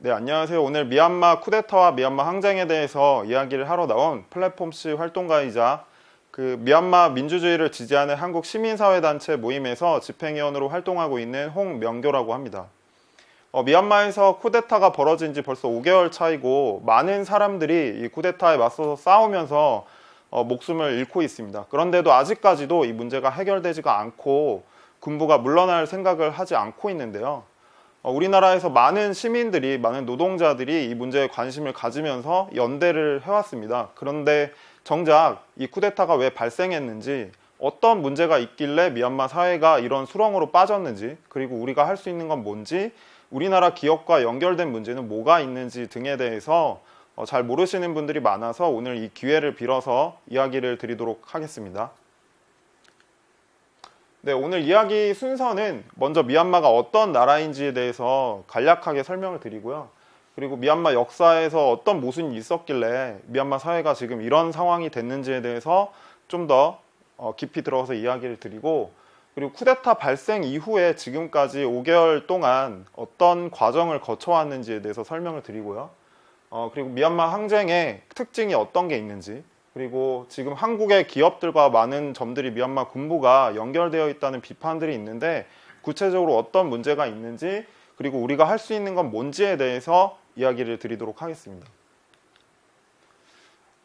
네, 안녕하세요. 오늘 미얀마 쿠데타와 미얀마 항쟁에 대해서 이야기를 하러 나온 플랫폼C 활동가이자 미얀마 민주주의를 지지하는 한국 시민사회단체 모임에서 집행위원으로 활동하고 있는 홍명교라고 합니다. 미얀마에서 쿠데타가 벌어진 지 벌써 5개월 차이고 많은 사람들이 이 쿠데타에 맞서서 싸우면서 목숨을 잃고 있습니다. 그런데도 아직까지도 이 문제가 해결되지가 않고 군부가 물러날 생각을 하지 않고 있는데요. 우리나라에서 많은 시민들이, 많은 노동자들이 이 문제에 관심을 가지면서 연대를 해왔습니다. 그런데 정작 이 쿠데타가 왜 발생했는지, 어떤 문제가 있길래 미얀마 사회가 이런 수렁으로 빠졌는지, 그리고 우리가 할 수 있는 건 뭔지, 우리나라 기업과 연결된 문제는 뭐가 있는지 등에 대해서 잘 모르시는 분들이 많아서 오늘 이 기회를 빌어서 이야기를 드리도록 하겠습니다. 네, 오늘 이야기 순서는 먼저 미얀마가 어떤 나라인지에 대해서 간략하게 설명을 드리고요. 그리고 미얀마 역사에서 어떤 모순이 있었길래 미얀마 사회가 지금 이런 상황이 됐는지에 대해서 좀 더 깊이 들어가서 이야기를 드리고, 그리고 쿠데타 발생 이후에 지금까지 5개월 동안 어떤 과정을 거쳐왔는지에 대해서 설명을 드리고요. 그리고 미얀마 항쟁의 특징이 어떤 게 있는지, 그리고 지금 한국의 기업들과 많은 점들이 미얀마 군부가 연결되어 있다는 비판들이 있는데 구체적으로 어떤 문제가 있는지, 그리고 우리가 할 수 있는 건 뭔지에 대해서 이야기를 드리도록 하겠습니다.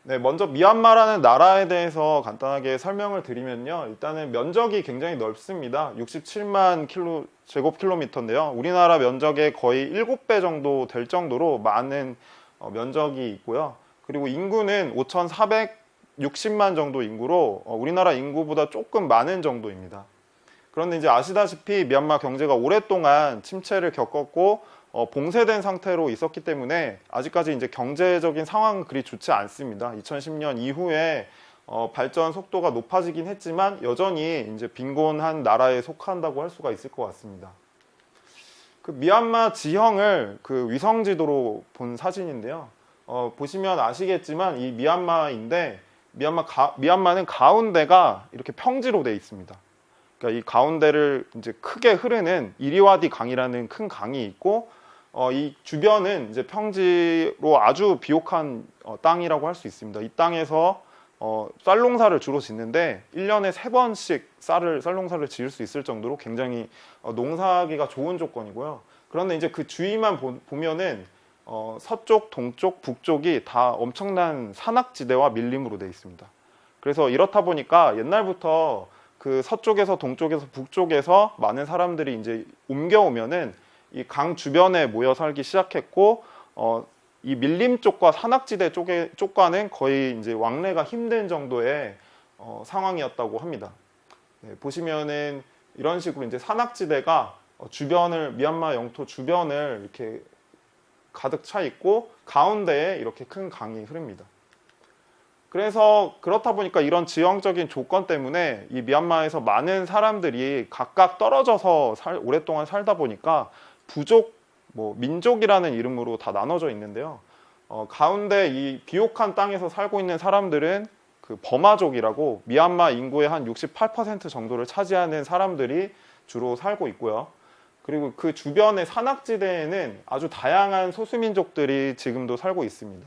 네, 먼저 미얀마라는 나라에 대해서 간단하게 설명을 드리면요. 일단은 면적이 굉장히 넓습니다. 67만 제곱킬로미터인데요. 우리나라 면적의 거의 7배 정도 될 정도로 많은 면적이 있고요. 그리고 인구는 5,460만 정도 인구로 우리나라 인구보다 조금 많은 정도입니다. 그런데 이제 아시다시피 미얀마 경제가 오랫동안 침체를 겪었고 봉쇄된 상태로 있었기 때문에 아직까지 이제 경제적인 상황은 그리 좋지 않습니다. 2010년 이후에 발전 속도가 높아지긴 했지만 여전히 이제 빈곤한 나라에 속한다고 할 수가 있을 것 같습니다. 미얀마 지형을 위성 지도로 본 사진인데요. 보시면 아시겠지만 이 미얀마인데 미얀마는 가운데가 이렇게 평지로 되어 있습니다. 그러니까 이 가운데를 이제 크게 흐르는 이리와디 강이라는 큰 강이 있고 이 주변은 이제 평지로 아주 비옥한 땅이라고 할 수 있습니다. 이 땅에서 쌀농사를 주로 짓는데 1년에 3번씩 쌀농사를 지을 수 있을 정도로 굉장히 농사하기가 좋은 조건이고요. 그런데 이제 그 주위만 보면은 서쪽, 동쪽, 북쪽이 다 엄청난 산악지대와 밀림으로 되어 있습니다. 그래서 이렇다 보니까 옛날부터 서쪽에서 동쪽에서 북쪽에서 많은 사람들이 이제 옮겨오면은 이 강 주변에 모여 살기 시작했고 이 밀림 쪽과 산악지대 쪽과는 거의 이제 왕래가 힘든 정도의 상황이었다고 합니다. 네, 보시면은 이런 식으로 이제 산악지대가 미얀마 영토 주변을 이렇게 가득 차 있고 가운데에 이렇게 큰 강이 흐릅니다. 그래서 그렇다 보니까 이런 지형적인 조건 때문에 이 미얀마에서 많은 사람들이 각각 떨어져서 오랫동안 살다 보니까 부족, 민족이라는 이름으로 다 나눠져 있는데요. 가운데 이 비옥한 땅에서 살고 있는 사람들은 버마족이라고 미얀마 인구의 한 68% 정도를 차지하는 사람들이 주로 살고 있고요. 그리고 그 주변의 산악지대에는 아주 다양한 소수민족들이 지금도 살고 있습니다.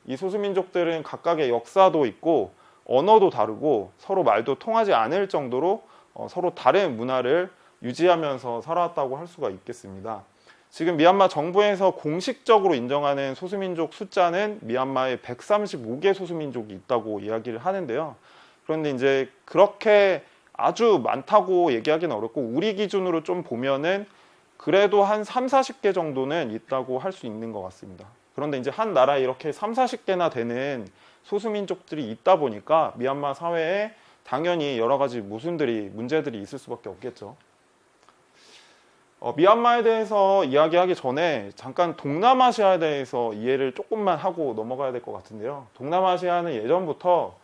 이 소수민족들은 각각의 역사도 있고 언어도 다르고 서로 말도 통하지 않을 정도로 서로 다른 문화를 유지하면서 살아왔다고 할 수가 있겠습니다. 지금 미얀마 정부에서 공식적으로 인정하는 소수민족 숫자는 미얀마에 135개 소수민족이 있다고 이야기를 하는데요. 그런데 이제 그렇게 아주 많다고 얘기하기는 어렵고 우리 기준으로 좀 보면은 그래도 한 3, 40개 정도는 있다고 할 수 있는 것 같습니다. 그런데 이제 한 나라에 이렇게 3, 40개나 되는 소수민족들이 있다 보니까 미얀마 사회에 당연히 여러 가지 문제들이 있을 수밖에 없겠죠. 미얀마에 대해서 이야기하기 전에 잠깐 동남아시아에 대해서 이해를 조금만 하고 넘어가야 될 것 같은데요. 동남아시아는 예전부터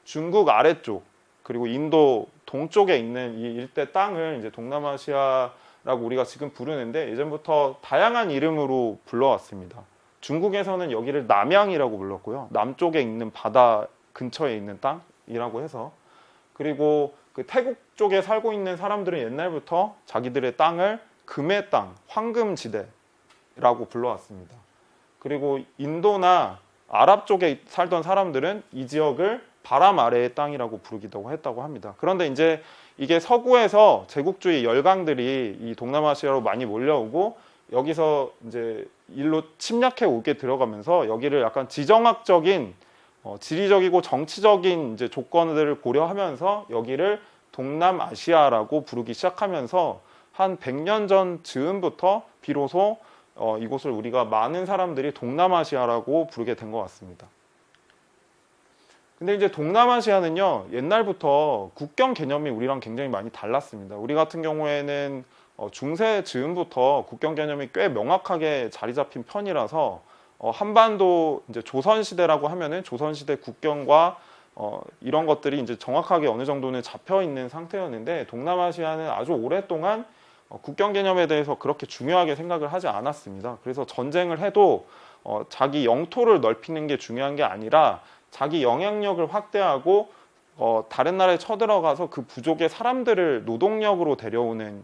중국 아래쪽 그리고 인도 동쪽에 있는 이 일대 땅을 이제 동남아시아라고 우리가 지금 부르는데 예전부터 다양한 이름으로 불러왔습니다. 중국에서는 여기를 남양이라고 불렀고요. 남쪽에 있는 바다 근처에 있는 땅이라고 해서, 그리고 태국 쪽에 살고 있는 사람들은 옛날부터 자기들의 땅을 금의 땅, 황금지대라고 지역이라고 불러왔습니다. 그리고 인도나 아랍 쪽에 살던 사람들은 이 지역을 바람 아래의 땅이라고 부르기도 했다고 합니다. 그런데 이제 이게 서구에서 제국주의 열강들이 이 동남아시아로 많이 몰려오고 여기서 이제 일로 침략해 오게 들어가면서 여기를 약간 지정학적인 지리적이고 정치적인 이제 조건들을 고려하면서 여기를 동남아시아라고 부르기 시작하면서 한 100년 전 즈음부터 비로소 이곳을 우리가 많은 사람들이 동남아시아라고 부르게 된 것 같습니다. 근데 이제 동남아시아는요, 옛날부터 국경 개념이 우리랑 굉장히 많이 달랐습니다. 우리 같은 경우에는 중세 즈음부터 국경 개념이 꽤 명확하게 자리 잡힌 편이라서 한반도 이제 조선시대라고 하면은 조선시대 국경과 이런 것들이 이제 정확하게 어느 정도는 잡혀 있는 상태였는데 동남아시아는 아주 오랫동안 국경 개념에 대해서 그렇게 중요하게 생각을 하지 않았습니다. 그래서 전쟁을 해도 자기 영토를 넓히는 게 중요한 게 아니라 자기 영향력을 확대하고 다른 나라에 쳐들어가서 그 부족의 사람들을 노동력으로 데려오는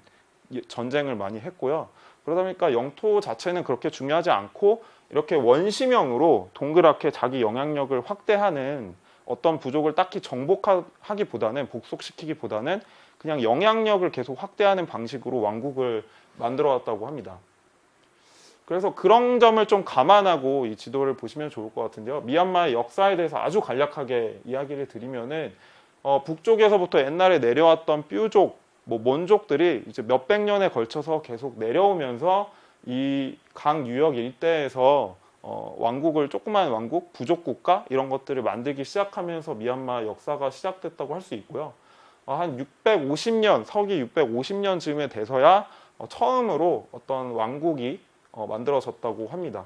전쟁을 많이 했고요. 그러다 보니까 영토 자체는 그렇게 중요하지 않고 이렇게 원시명으로 동그랗게 자기 영향력을 확대하는 어떤 부족을 딱히 정복하기보다는 복속시키기보다는 그냥 영향력을 계속 확대하는 방식으로 왕국을 만들어 왔다고 합니다. 그래서 그런 점을 좀 감안하고 이 지도를 보시면 좋을 것 같은데요. 미얀마의 역사에 대해서 아주 간략하게 이야기를 드리면은 북쪽에서부터 옛날에 내려왔던 뾰족, 몬족들이 이제 몇백 년에 걸쳐서 계속 내려오면서 이 강 유역 일대에서 왕국을 조그만 왕국, 부족 국가 이런 것들을 만들기 시작하면서 미얀마 역사가 시작됐다고 할 수 있고요. 한 650년, 서기 650년 즈음에 돼서야 처음으로 어떤 왕국이 만들어졌다고 합니다.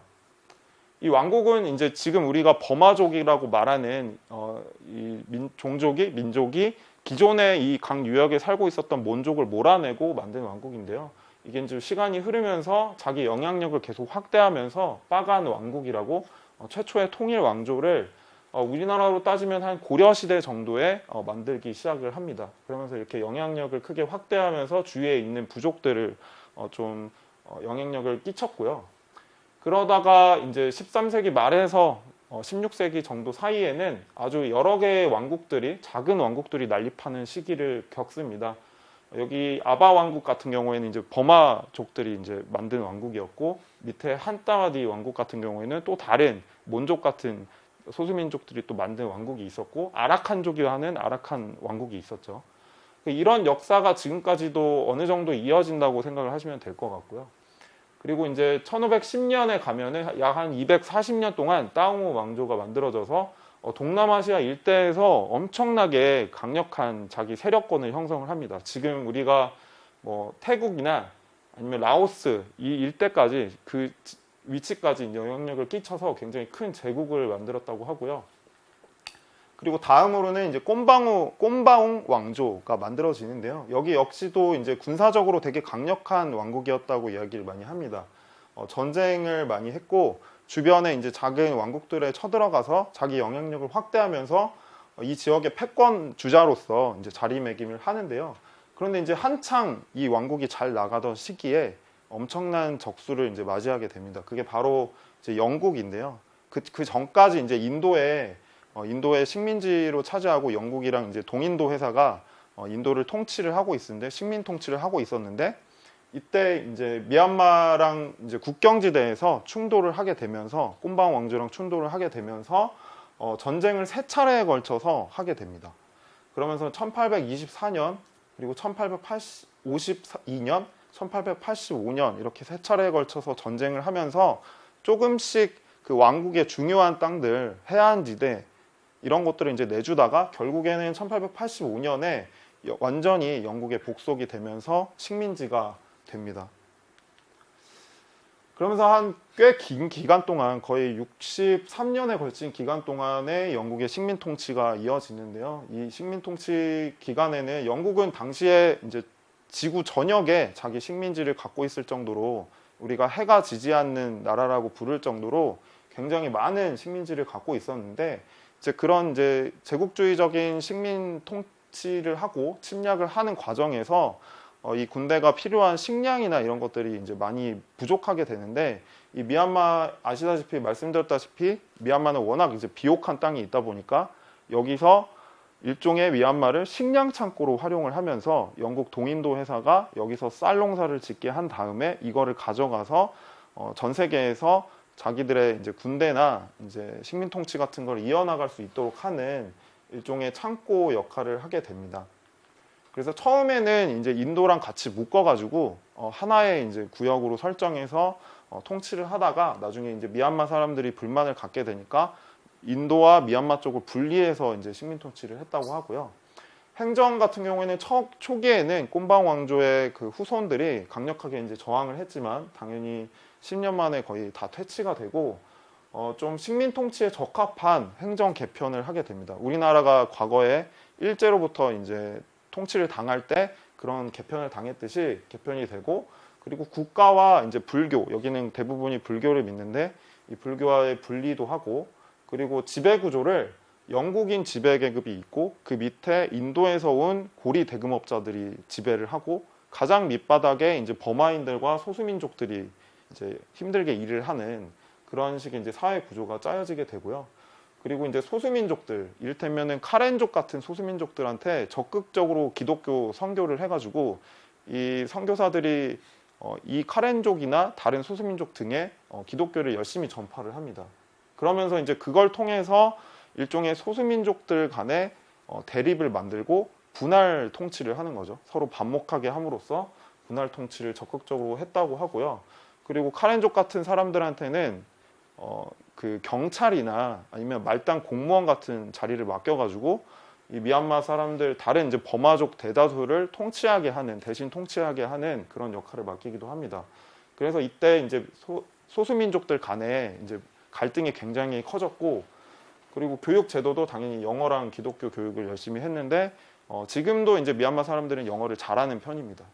이 왕국은 이제 지금 우리가 버마족이라고 말하는 민족이 기존에 이 강 유역에 살고 있었던 몬족을 몰아내고 만든 왕국인데요. 이게 이제 시간이 흐르면서 자기 영향력을 계속 확대하면서 빠간 왕국이라고 최초의 통일 왕조를 우리나라로 따지면 한 고려 시대 정도에 만들기 시작을 합니다. 그러면서 이렇게 영향력을 크게 확대하면서 주위에 있는 부족들을 좀 영향력을 끼쳤고요. 그러다가 이제 13세기 말에서 16세기 정도 사이에는 아주 여러 개의 왕국들이 작은 왕국들이 난립하는 시기를 겪습니다. 여기 아바 왕국 같은 경우에는 이제 버마족들이 이제 만든 왕국이었고 밑에 한따와디 왕국 같은 경우에는 또 다른 몬족 같은 소수민족들이 또 만든 왕국이 있었고 아라칸족이라는 아라칸 왕국이 있었죠. 이런 역사가 지금까지도 어느 정도 이어진다고 생각을 하시면 될 것 같고요. 그리고 이제 1510년에 가면은 약 한 240년 동안 따옹호 왕조가 만들어져서 동남아시아 일대에서 엄청나게 강력한 자기 세력권을 형성을 합니다. 지금 우리가 뭐 태국이나 아니면 라오스 이 일대까지 그 위치까지 영향력을 끼쳐서 굉장히 큰 제국을 만들었다고 하고요. 그리고 다음으로는 이제 꼼바옹 왕조가 만들어지는데요. 여기 역시도 이제 군사적으로 되게 강력한 왕국이었다고 이야기를 많이 합니다. 전쟁을 많이 했고 주변에 이제 작은 왕국들에 쳐들어가서 자기 영향력을 확대하면서 이 지역의 패권 주자로서 이제 자리매김을 하는데요. 그런데 이제 한창 이 왕국이 잘 나가던 시기에 엄청난 적수를 이제 맞이하게 됩니다. 그게 바로 이제 영국인데요. 그 전까지 이제 인도의 식민지로 차지하고 영국이랑 이제 동인도 회사가 인도를 통치를 하고 있었는데 식민 통치를 하고 있었는데 이때 이제 미얀마랑 이제 국경지대에서 충돌을 하게 되면서 꼼방 왕조랑 충돌을 하게 되면서 전쟁을 세 차례에 걸쳐서 하게 됩니다. 그러면서 1824년 그리고 1852년, 1885년 이렇게 세 차례에 걸쳐서 전쟁을 하면서 조금씩 그 왕국의 중요한 땅들, 해안지대 이런 것들을 이제 내주다가 결국에는 1885년에 완전히 영국에 복속이 되면서 식민지가 됩니다. 그러면서 한 꽤 긴 기간 동안 거의 63년에 걸친 기간 동안에 영국의 식민 통치가 이어지는데요. 이 식민 통치 기간에는 영국은 당시에 이제 지구 전역에 자기 식민지를 갖고 있을 정도로 우리가 해가 지지 않는 나라라고 부를 정도로 굉장히 많은 식민지를 갖고 있었는데 이제 그런 이제 제국주의적인 식민 통치를 하고 침략을 하는 과정에서 이 군대가 필요한 식량이나 이런 것들이 이제 많이 부족하게 되는데 이 미얀마 아시다시피 말씀드렸다시피 미얀마는 워낙 이제 비옥한 땅이 있다 보니까 여기서 일종의 미얀마를 식량 창고로 활용을 하면서 영국 동인도 회사가 여기서 쌀 농사를 짓게 한 다음에 이거를 가져가서 전 세계에서 자기들의 이제 군대나 이제 식민 통치 같은 걸 이어나갈 수 있도록 하는 일종의 창고 역할을 하게 됩니다. 그래서 처음에는 이제 인도랑 같이 묶어가지고 하나의 이제 구역으로 설정해서 통치를 하다가 나중에 이제 미얀마 사람들이 불만을 갖게 되니까 인도와 미얀마 쪽을 분리해서 이제 식민 통치를 했다고 하고요. 행정 같은 경우에는 초기에는 꼼방 왕조의 그 후손들이 강력하게 이제 저항을 했지만 당연히 10년 만에 거의 다 퇴치가 되고 좀 식민 통치에 적합한 행정 개편을 하게 됩니다. 우리나라가 과거에 일제로부터 이제 통치를 당할 때 그런 개편을 당했듯이 개편이 되고, 그리고 국가와 이제 불교, 여기는 대부분이 불교를 믿는데 이 불교와의 분리도 하고, 그리고 지배 구조를 영국인 지배 계급이 있고 그 밑에 인도에서 온 고리 대금업자들이 지배를 하고 가장 밑바닥에 이제 버마인들과 소수민족들이 이제 힘들게 일을 하는 그런 식의 이제 사회 구조가 짜여지게 되고요. 그리고 이제 소수민족들, 이를테면은 카렌족 같은 소수민족들한테 적극적으로 기독교 선교를 해가지고 이 선교사들이 이 카렌족이나 다른 소수민족 등에 기독교를 열심히 전파를 합니다. 그러면서 이제 그걸 통해서 일종의 소수민족들 간의 대립을 만들고 분할 통치를 하는 거죠. 서로 반목하게 함으로써 분할 통치를 적극적으로 했다고 하고요. 그리고 카렌족 같은 사람들한테는 그 경찰이나 아니면 말단 공무원 같은 자리를 맡겨가지고 이 미얀마 사람들 다른 이제 버마족 대다수를 통치하게 하는, 대신 통치하게 하는 그런 역할을 맡기기도 합니다. 그래서 이때 이제 소수민족들 간에 이제 갈등이 굉장히 커졌고, 그리고 교육 제도도 당연히 영어랑 기독교 교육을 열심히 했는데 지금도 이제 미얀마 사람들은 영어를 잘하는 편입니다.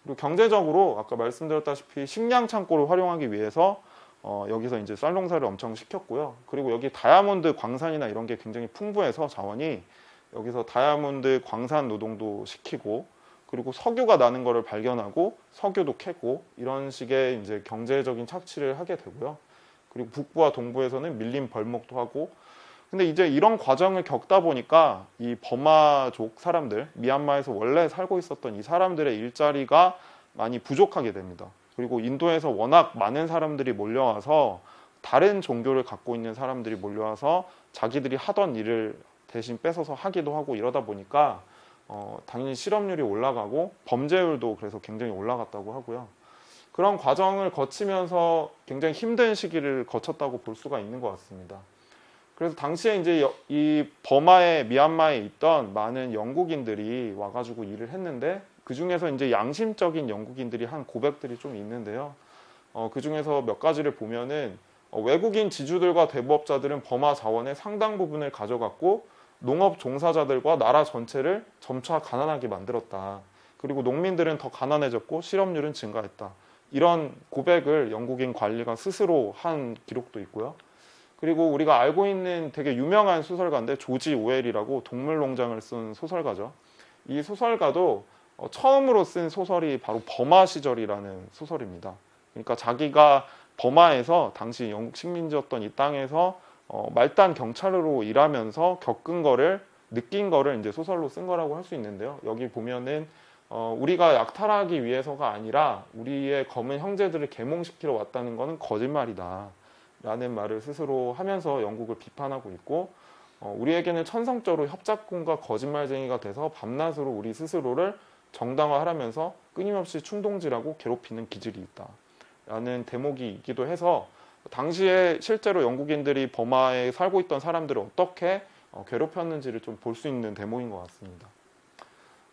그리고 경제적으로 아까 말씀드렸다시피 식량 창고를 활용하기 위해서 여기서 이제 쌀 농사를 엄청 시켰고요. 그리고 여기 다이아몬드 광산이나 이런 게 굉장히 풍부해서 자원이 여기서 다이아몬드 광산 노동도 시키고, 그리고 석유가 나는 거를 발견하고 석유도 캐고 이런 식의 이제 경제적인 착취를 하게 되고요. 그리고 북부와 동부에서는 밀림 벌목도 하고. 근데 이제 이런 과정을 겪다 보니까 이 버마족 사람들, 미얀마에서 원래 살고 있었던 이 사람들의 일자리가 많이 부족하게 됩니다. 그리고 인도에서 워낙 많은 사람들이 몰려와서 다른 종교를 갖고 있는 사람들이 몰려와서 자기들이 하던 일을 대신 뺏어서 하기도 하고 이러다 보니까 당연히 실업률이 올라가고 범죄율도 그래서 굉장히 올라갔다고 하고요. 그런 과정을 거치면서 굉장히 힘든 시기를 거쳤다고 볼 수가 있는 것 같습니다. 그래서 당시에 이제 이 버마에, 미얀마에 있던 많은 영국인들이 와가지고 일을 했는데 그 중에서 이제 양심적인 영국인들이 한 고백들이 좀 있는데요. 그 중에서 몇 가지를 보면은 외국인 지주들과 대부업자들은 버마 자원의 상당 부분을 가져갔고 농업 종사자들과 나라 전체를 점차 가난하게 만들었다. 그리고 농민들은 더 가난해졌고 실업률은 증가했다. 이런 고백을 영국인 관리가 스스로 한 기록도 있고요. 그리고 우리가 알고 있는 되게 유명한 소설가인데 조지 오웰이라고 동물농장을 쓴 소설가죠. 이 소설가도 처음으로 쓴 소설이 바로 버마 시절이라는 소설입니다. 그러니까 자기가 버마에서 당시 영국 식민지였던 이 땅에서 말단 경찰으로 일하면서 겪은 거를, 느낀 거를 이제 소설로 쓴 거라고 할 수 있는데요. 여기 보면은 우리가 약탈하기 위해서가 아니라 우리의 검은 형제들을 계몽시키러 왔다는 것은 거짓말이다 라는 말을 스스로 하면서 영국을 비판하고 있고, 우리에게는 천성적으로 협작꾼과 거짓말쟁이가 돼서 밤낮으로 우리 스스로를 정당화하면서 끊임없이 충동질하고 괴롭히는 기질이 있다 라는 대목이 있기도 해서 당시에 실제로 영국인들이 버마에 살고 있던 사람들을 어떻게 괴롭혔는지를 좀 볼 수 있는 대목인 것 같습니다.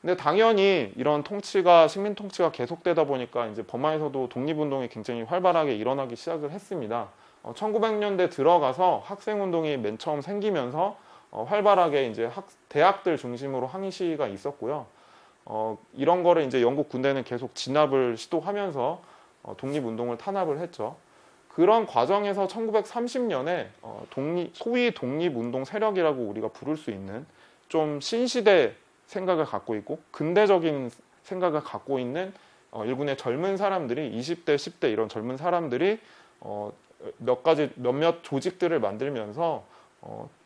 근데 당연히 이런 통치가, 식민 통치가 계속되다 보니까 이제 버마에서도 독립운동이 굉장히 활발하게 일어나기 시작을 했습니다. 1900년대 들어가서 학생운동이 맨 처음 생기면서 활발하게 이제 대학들 중심으로 항의 시위가 있었고요. 이런 거를 이제 영국 군대는 계속 진압을 시도하면서 독립운동을 탄압을 했죠. 그런 과정에서 1930년에 소위 독립운동 세력이라고 우리가 부를 수 있는 좀 신시대 생각을 갖고 있고 근대적인 생각을 갖고 있는 일군의 젊은 사람들이 20대, 10대 이런 젊은 사람들이 몇몇 조직들을 만들면서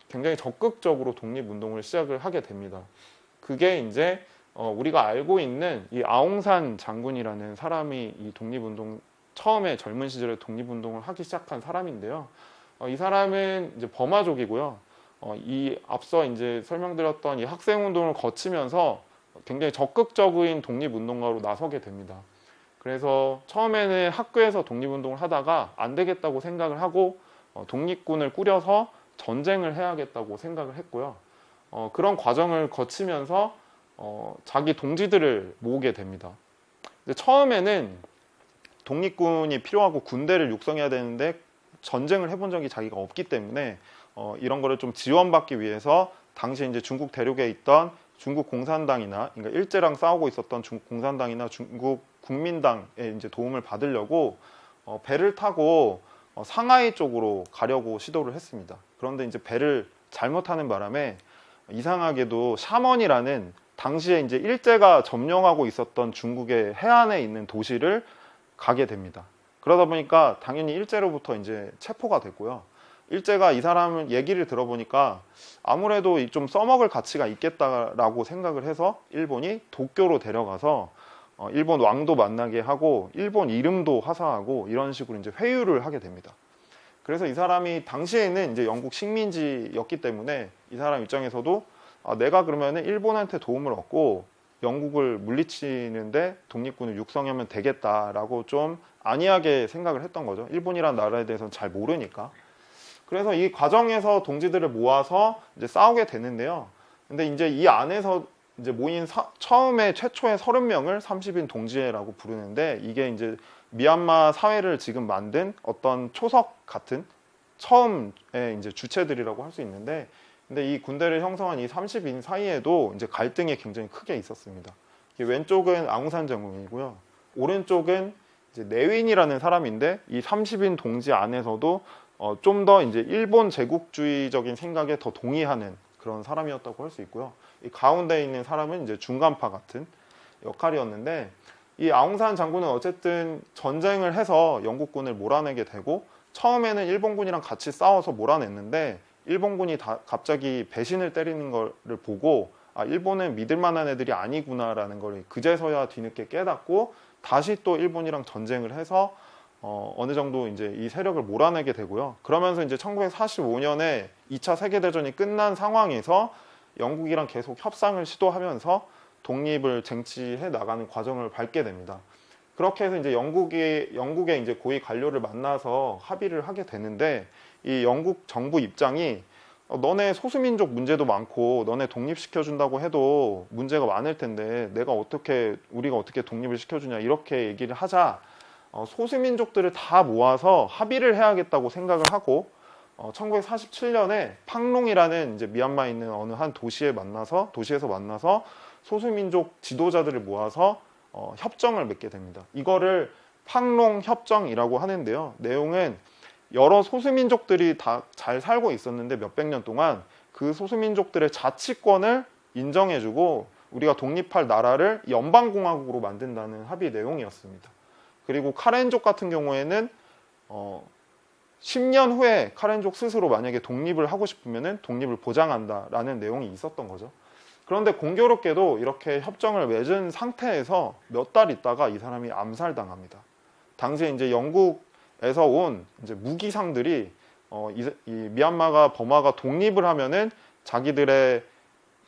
굉장히 적극적으로 독립운동을 시작을 하게 됩니다. 그게 이제 우리가 알고 있는 이 아웅산 장군이라는 사람이 이 독립운동 처음에 젊은 시절에 독립운동을 하기 시작한 사람인데요. 이 사람은 이제 버마족이고요. 이 앞서 이제 설명드렸던 이 학생운동을 거치면서 굉장히 적극적인 독립운동가로 나서게 됩니다. 그래서 처음에는 학교에서 독립운동을 하다가 안 되겠다고 생각을 하고 독립군을 꾸려서 전쟁을 해야겠다고 생각을 했고요. 그런 과정을 거치면서 자기 동지들을 모으게 됩니다. 근데 처음에는 독립군이 필요하고 군대를 육성해야 되는데 전쟁을 해본 적이 자기가 없기 때문에 이런 거를 좀 지원받기 위해서 당시 이제 중국 대륙에 있던 중국 공산당이나 그러니까 일제랑 싸우고 있었던 중국 공산당이나 중국 국민당의 이제 도움을 받으려고 배를 타고 상하이 쪽으로 가려고 시도를 했습니다. 그런데 이제 배를 잘못하는 바람에 이상하게도 샤먼이라는 당시에 이제 일제가 점령하고 있었던 중국의 해안에 있는 도시를 가게 됩니다. 그러다 보니까 당연히 일제로부터 이제 체포가 됐고요. 일제가 이 사람을 얘기를 들어보니까 아무래도 좀 써먹을 가치가 있겠다라고 생각을 해서 일본이 도쿄로 데려가서 일본 왕도 만나게 하고 일본 이름도 하사하고 이런 식으로 이제 회유를 하게 됩니다. 그래서 이 사람이 당시에는 이제 영국 식민지였기 때문에 이 사람 입장에서도 내가 그러면은 일본한테 도움을 얻고 영국을 물리치는데 독립군을 육성하면 되겠다라고 좀 안이하게 생각을 했던 거죠. 일본이라는 나라에 대해서는 잘 모르니까. 그래서 이 과정에서 동지들을 모아서 이제 싸우게 되는데요. 근데 이제 이 안에서 이제 모인 처음에 최초의 30명을 30인 동지회라고 부르는데 이게 이제 미얀마 사회를 지금 만든 어떤 초석 같은 처음의 이제 주체들이라고 할 수 있는데 근데 이 군대를 형성한 이 30인 사이에도 이제 갈등이 굉장히 크게 있었습니다. 왼쪽은 아웅산 장군이고요. 오른쪽은 이제 네윈이라는 사람인데 이 30인 동지 안에서도 좀 더 이제 일본 제국주의적인 생각에 더 동의하는 그런 사람이었다고 할 수 있고요. 이 가운데 있는 사람은 이제 중간파 같은 역할이었는데 이 아웅산 장군은 어쨌든 전쟁을 해서 영국군을 몰아내게 되고 처음에는 일본군이랑 같이 싸워서 몰아냈는데 일본군이 갑자기 배신을 때리는 거를 보고 일본은 믿을 만한 애들이 아니구나라는 걸 그제서야 뒤늦게 깨닫고 다시 또 일본이랑 전쟁을 해서 어느 정도 이제 이 세력을 몰아내게 되고요. 그러면서 이제 1945년에 2차 세계대전이 끝난 상황에서 영국이랑 계속 협상을 시도하면서 독립을 쟁취해 나가는 과정을 밟게 됩니다. 그렇게 해서 이제 영국의 이제 고위 관료를 만나서 합의를 하게 되는데 이 영국 정부 입장이 너네 소수민족 문제도 많고 너네 독립시켜준다고 해도 문제가 많을 텐데 우리가 어떻게 독립을 시켜주냐 이렇게 얘기를 하자 소수민족들을 다 모아서 합의를 해야겠다고 생각을 하고 1947년에 팡롱이라는 이제 미얀마에 있는 어느 한 도시에서 만나서 소수민족 지도자들을 모아서 협정을 맺게 됩니다. 이거를 팡롱 협정이라고 하는데요. 내용은 여러 소수민족들이 다 잘 살고 있었는데 몇백 년 동안 그 소수민족들의 자치권을 인정해주고 우리가 독립할 나라를 연방공화국으로 만든다는 합의 내용이었습니다. 그리고 카렌족 같은 경우에는 10년 후에 카렌족 스스로 만약에 독립을 하고 싶으면 독립을 보장한다라는 내용이 있었던 거죠. 그런데 공교롭게도 이렇게 협정을 맺은 상태에서 몇 달 있다가 이 사람이 암살당합니다. 당시에 이제 영국에서 온 이제 무기상들이 이 미얀마가 버마가 독립을 하면은 자기들의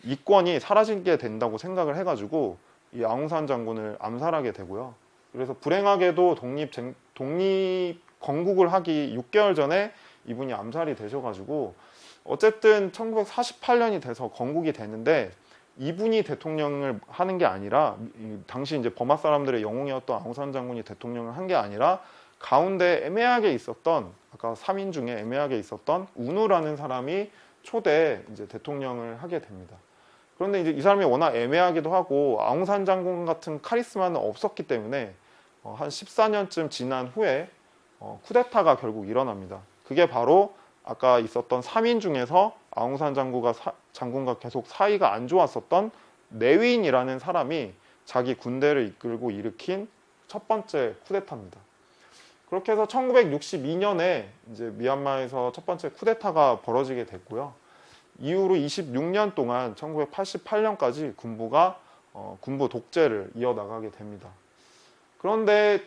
이권이 사라지게 된다고 생각을 해가지고 이 아웅산 장군을 암살하게 되고요. 그래서 불행하게도 독립 건국을 하기 6개월 전에 이분이 암살이 되셔가지고 어쨌든 1948년이 돼서 건국이 되는데 이분이 대통령을 하는 게 아니라 당시 이제 버마 사람들의 영웅이었던 아웅산 장군이 대통령을 한 게 아니라 가운데 애매하게 있었던 아까 3인 중에 애매하게 있었던 우누라는 사람이 초대 이제 대통령을 하게 됩니다. 그런데 이제 이 사람이 워낙 애매하기도 하고 아웅산 장군 같은 카리스마는 없었기 때문에 한 14년쯤 지난 후에 쿠데타가 결국 일어납니다. 그게 바로 아까 있었던 3인 중에서 아웅산 장군과 계속 사이가 안 좋았었던 네윈이라는 사람이 자기 군대를 이끌고 일으킨 첫 번째 쿠데타입니다. 그렇게 해서 1962년에 이제 미얀마에서 첫 번째 쿠데타가 벌어지게 됐고요. 이후로 26년 동안 1988년까지 군부가 군부 독재를 이어나가게 됩니다. 그런데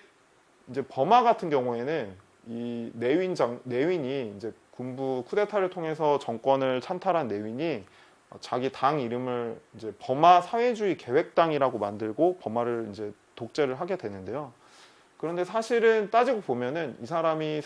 이제 버마 같은 경우에는 이 내윈이 이제 군부 쿠데타를 통해서 정권을 찬탈한 내윈이 자기 당 이름을 이제 버마 사회주의 계획당이라고 만들고 버마를 이제 독재를 하게 되는데요. 그런데 사실은 따지고 보면은 이 사람이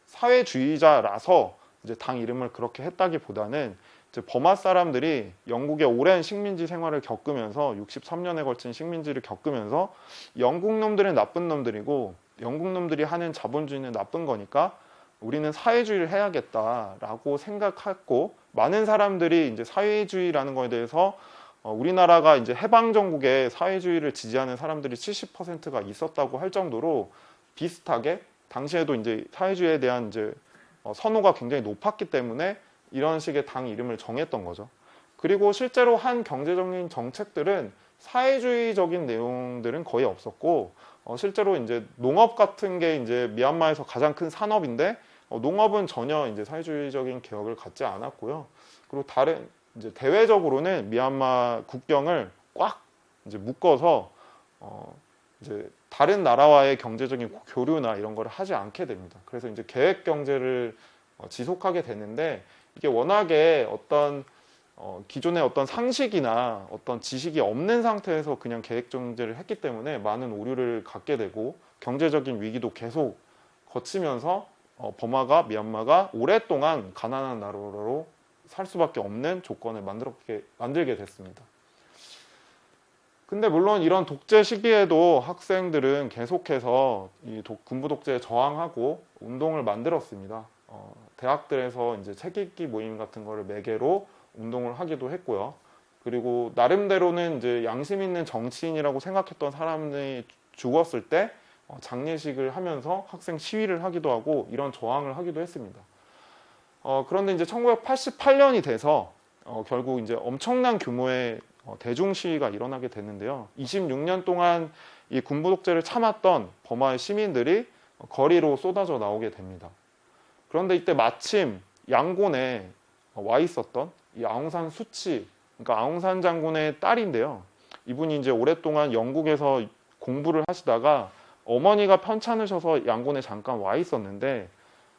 사회주의자라서 이제 당 이름을 그렇게 했다기보다는 이제 버마 사람들이 영국의 오랜 식민지 생활을 겪으면서 63년에 걸친 식민지를 겪으면서 영국 놈들은 나쁜 놈들이고 영국 놈들이 하는 자본주의는 나쁜 거니까 우리는 사회주의를 해야겠다라고 생각했고 많은 사람들이 이제 사회주의라는 거에 대해서 우리나라가 이제 해방 정국에 사회주의를 지지하는 사람들이 70%가 있었다고 할 정도로 비슷하게 당시에도 이제 사회주의에 대한 이제 선호가 굉장히 높았기 때문에 이런 식의 당 이름을 정했던 거죠. 그리고 실제로 한 경제적인 정책들은 사회주의적인 내용들은 거의 없었고 실제로 이제 농업 같은 게 이제 미얀마에서 가장 큰 산업인데 농업은 전혀 이제 사회주의적인 개혁을 갖지 않았고요. 그리고 다른 이제 대외적으로는 미얀마 국경을 꽉 이제 묶어서 이제 다른 나라와의 경제적인 교류나 이런 걸 하지 않게 됩니다. 그래서 이제 계획 경제를 지속하게 되는데 이게 워낙에 어떤 기존의 어떤 상식이나 어떤 지식이 없는 상태에서 그냥 계획 경제를 했기 때문에 많은 오류를 갖게 되고 경제적인 위기도 계속 거치면서 미얀마가 오랫동안 가난한 나라로 살 수밖에 없는 조건을 만들게 됐습니다. 근데 물론 이런 독재 시기에도 학생들은 계속해서 이 군부 독재에 저항하고 운동을 만들었습니다. 대학들에서 이제 책 읽기 모임 같은 거를 매개로 운동을 하기도 했고요. 그리고 나름대로는 이제 양심 있는 정치인이라고 생각했던 사람이 죽었을 때 장례식을 하면서 학생 시위를 하기도 하고 이런 저항을 하기도 했습니다. 그런데 이제 1988년이 돼서 결국 이제 엄청난 규모의 대중 시위가 일어나게 됐는데요. 26년 동안 이 군부 독재를 참았던 버마의 시민들이 거리로 쏟아져 나오게 됩니다. 그런데 이때 마침 양곤에 와 있었던 이 아웅산 수치, 그러니까 아웅산 장군의 딸인데요. 이분이 이제 오랫동안 영국에서 공부를 하시다가 어머니가 편찮으셔서 양곤에 잠깐 와 있었는데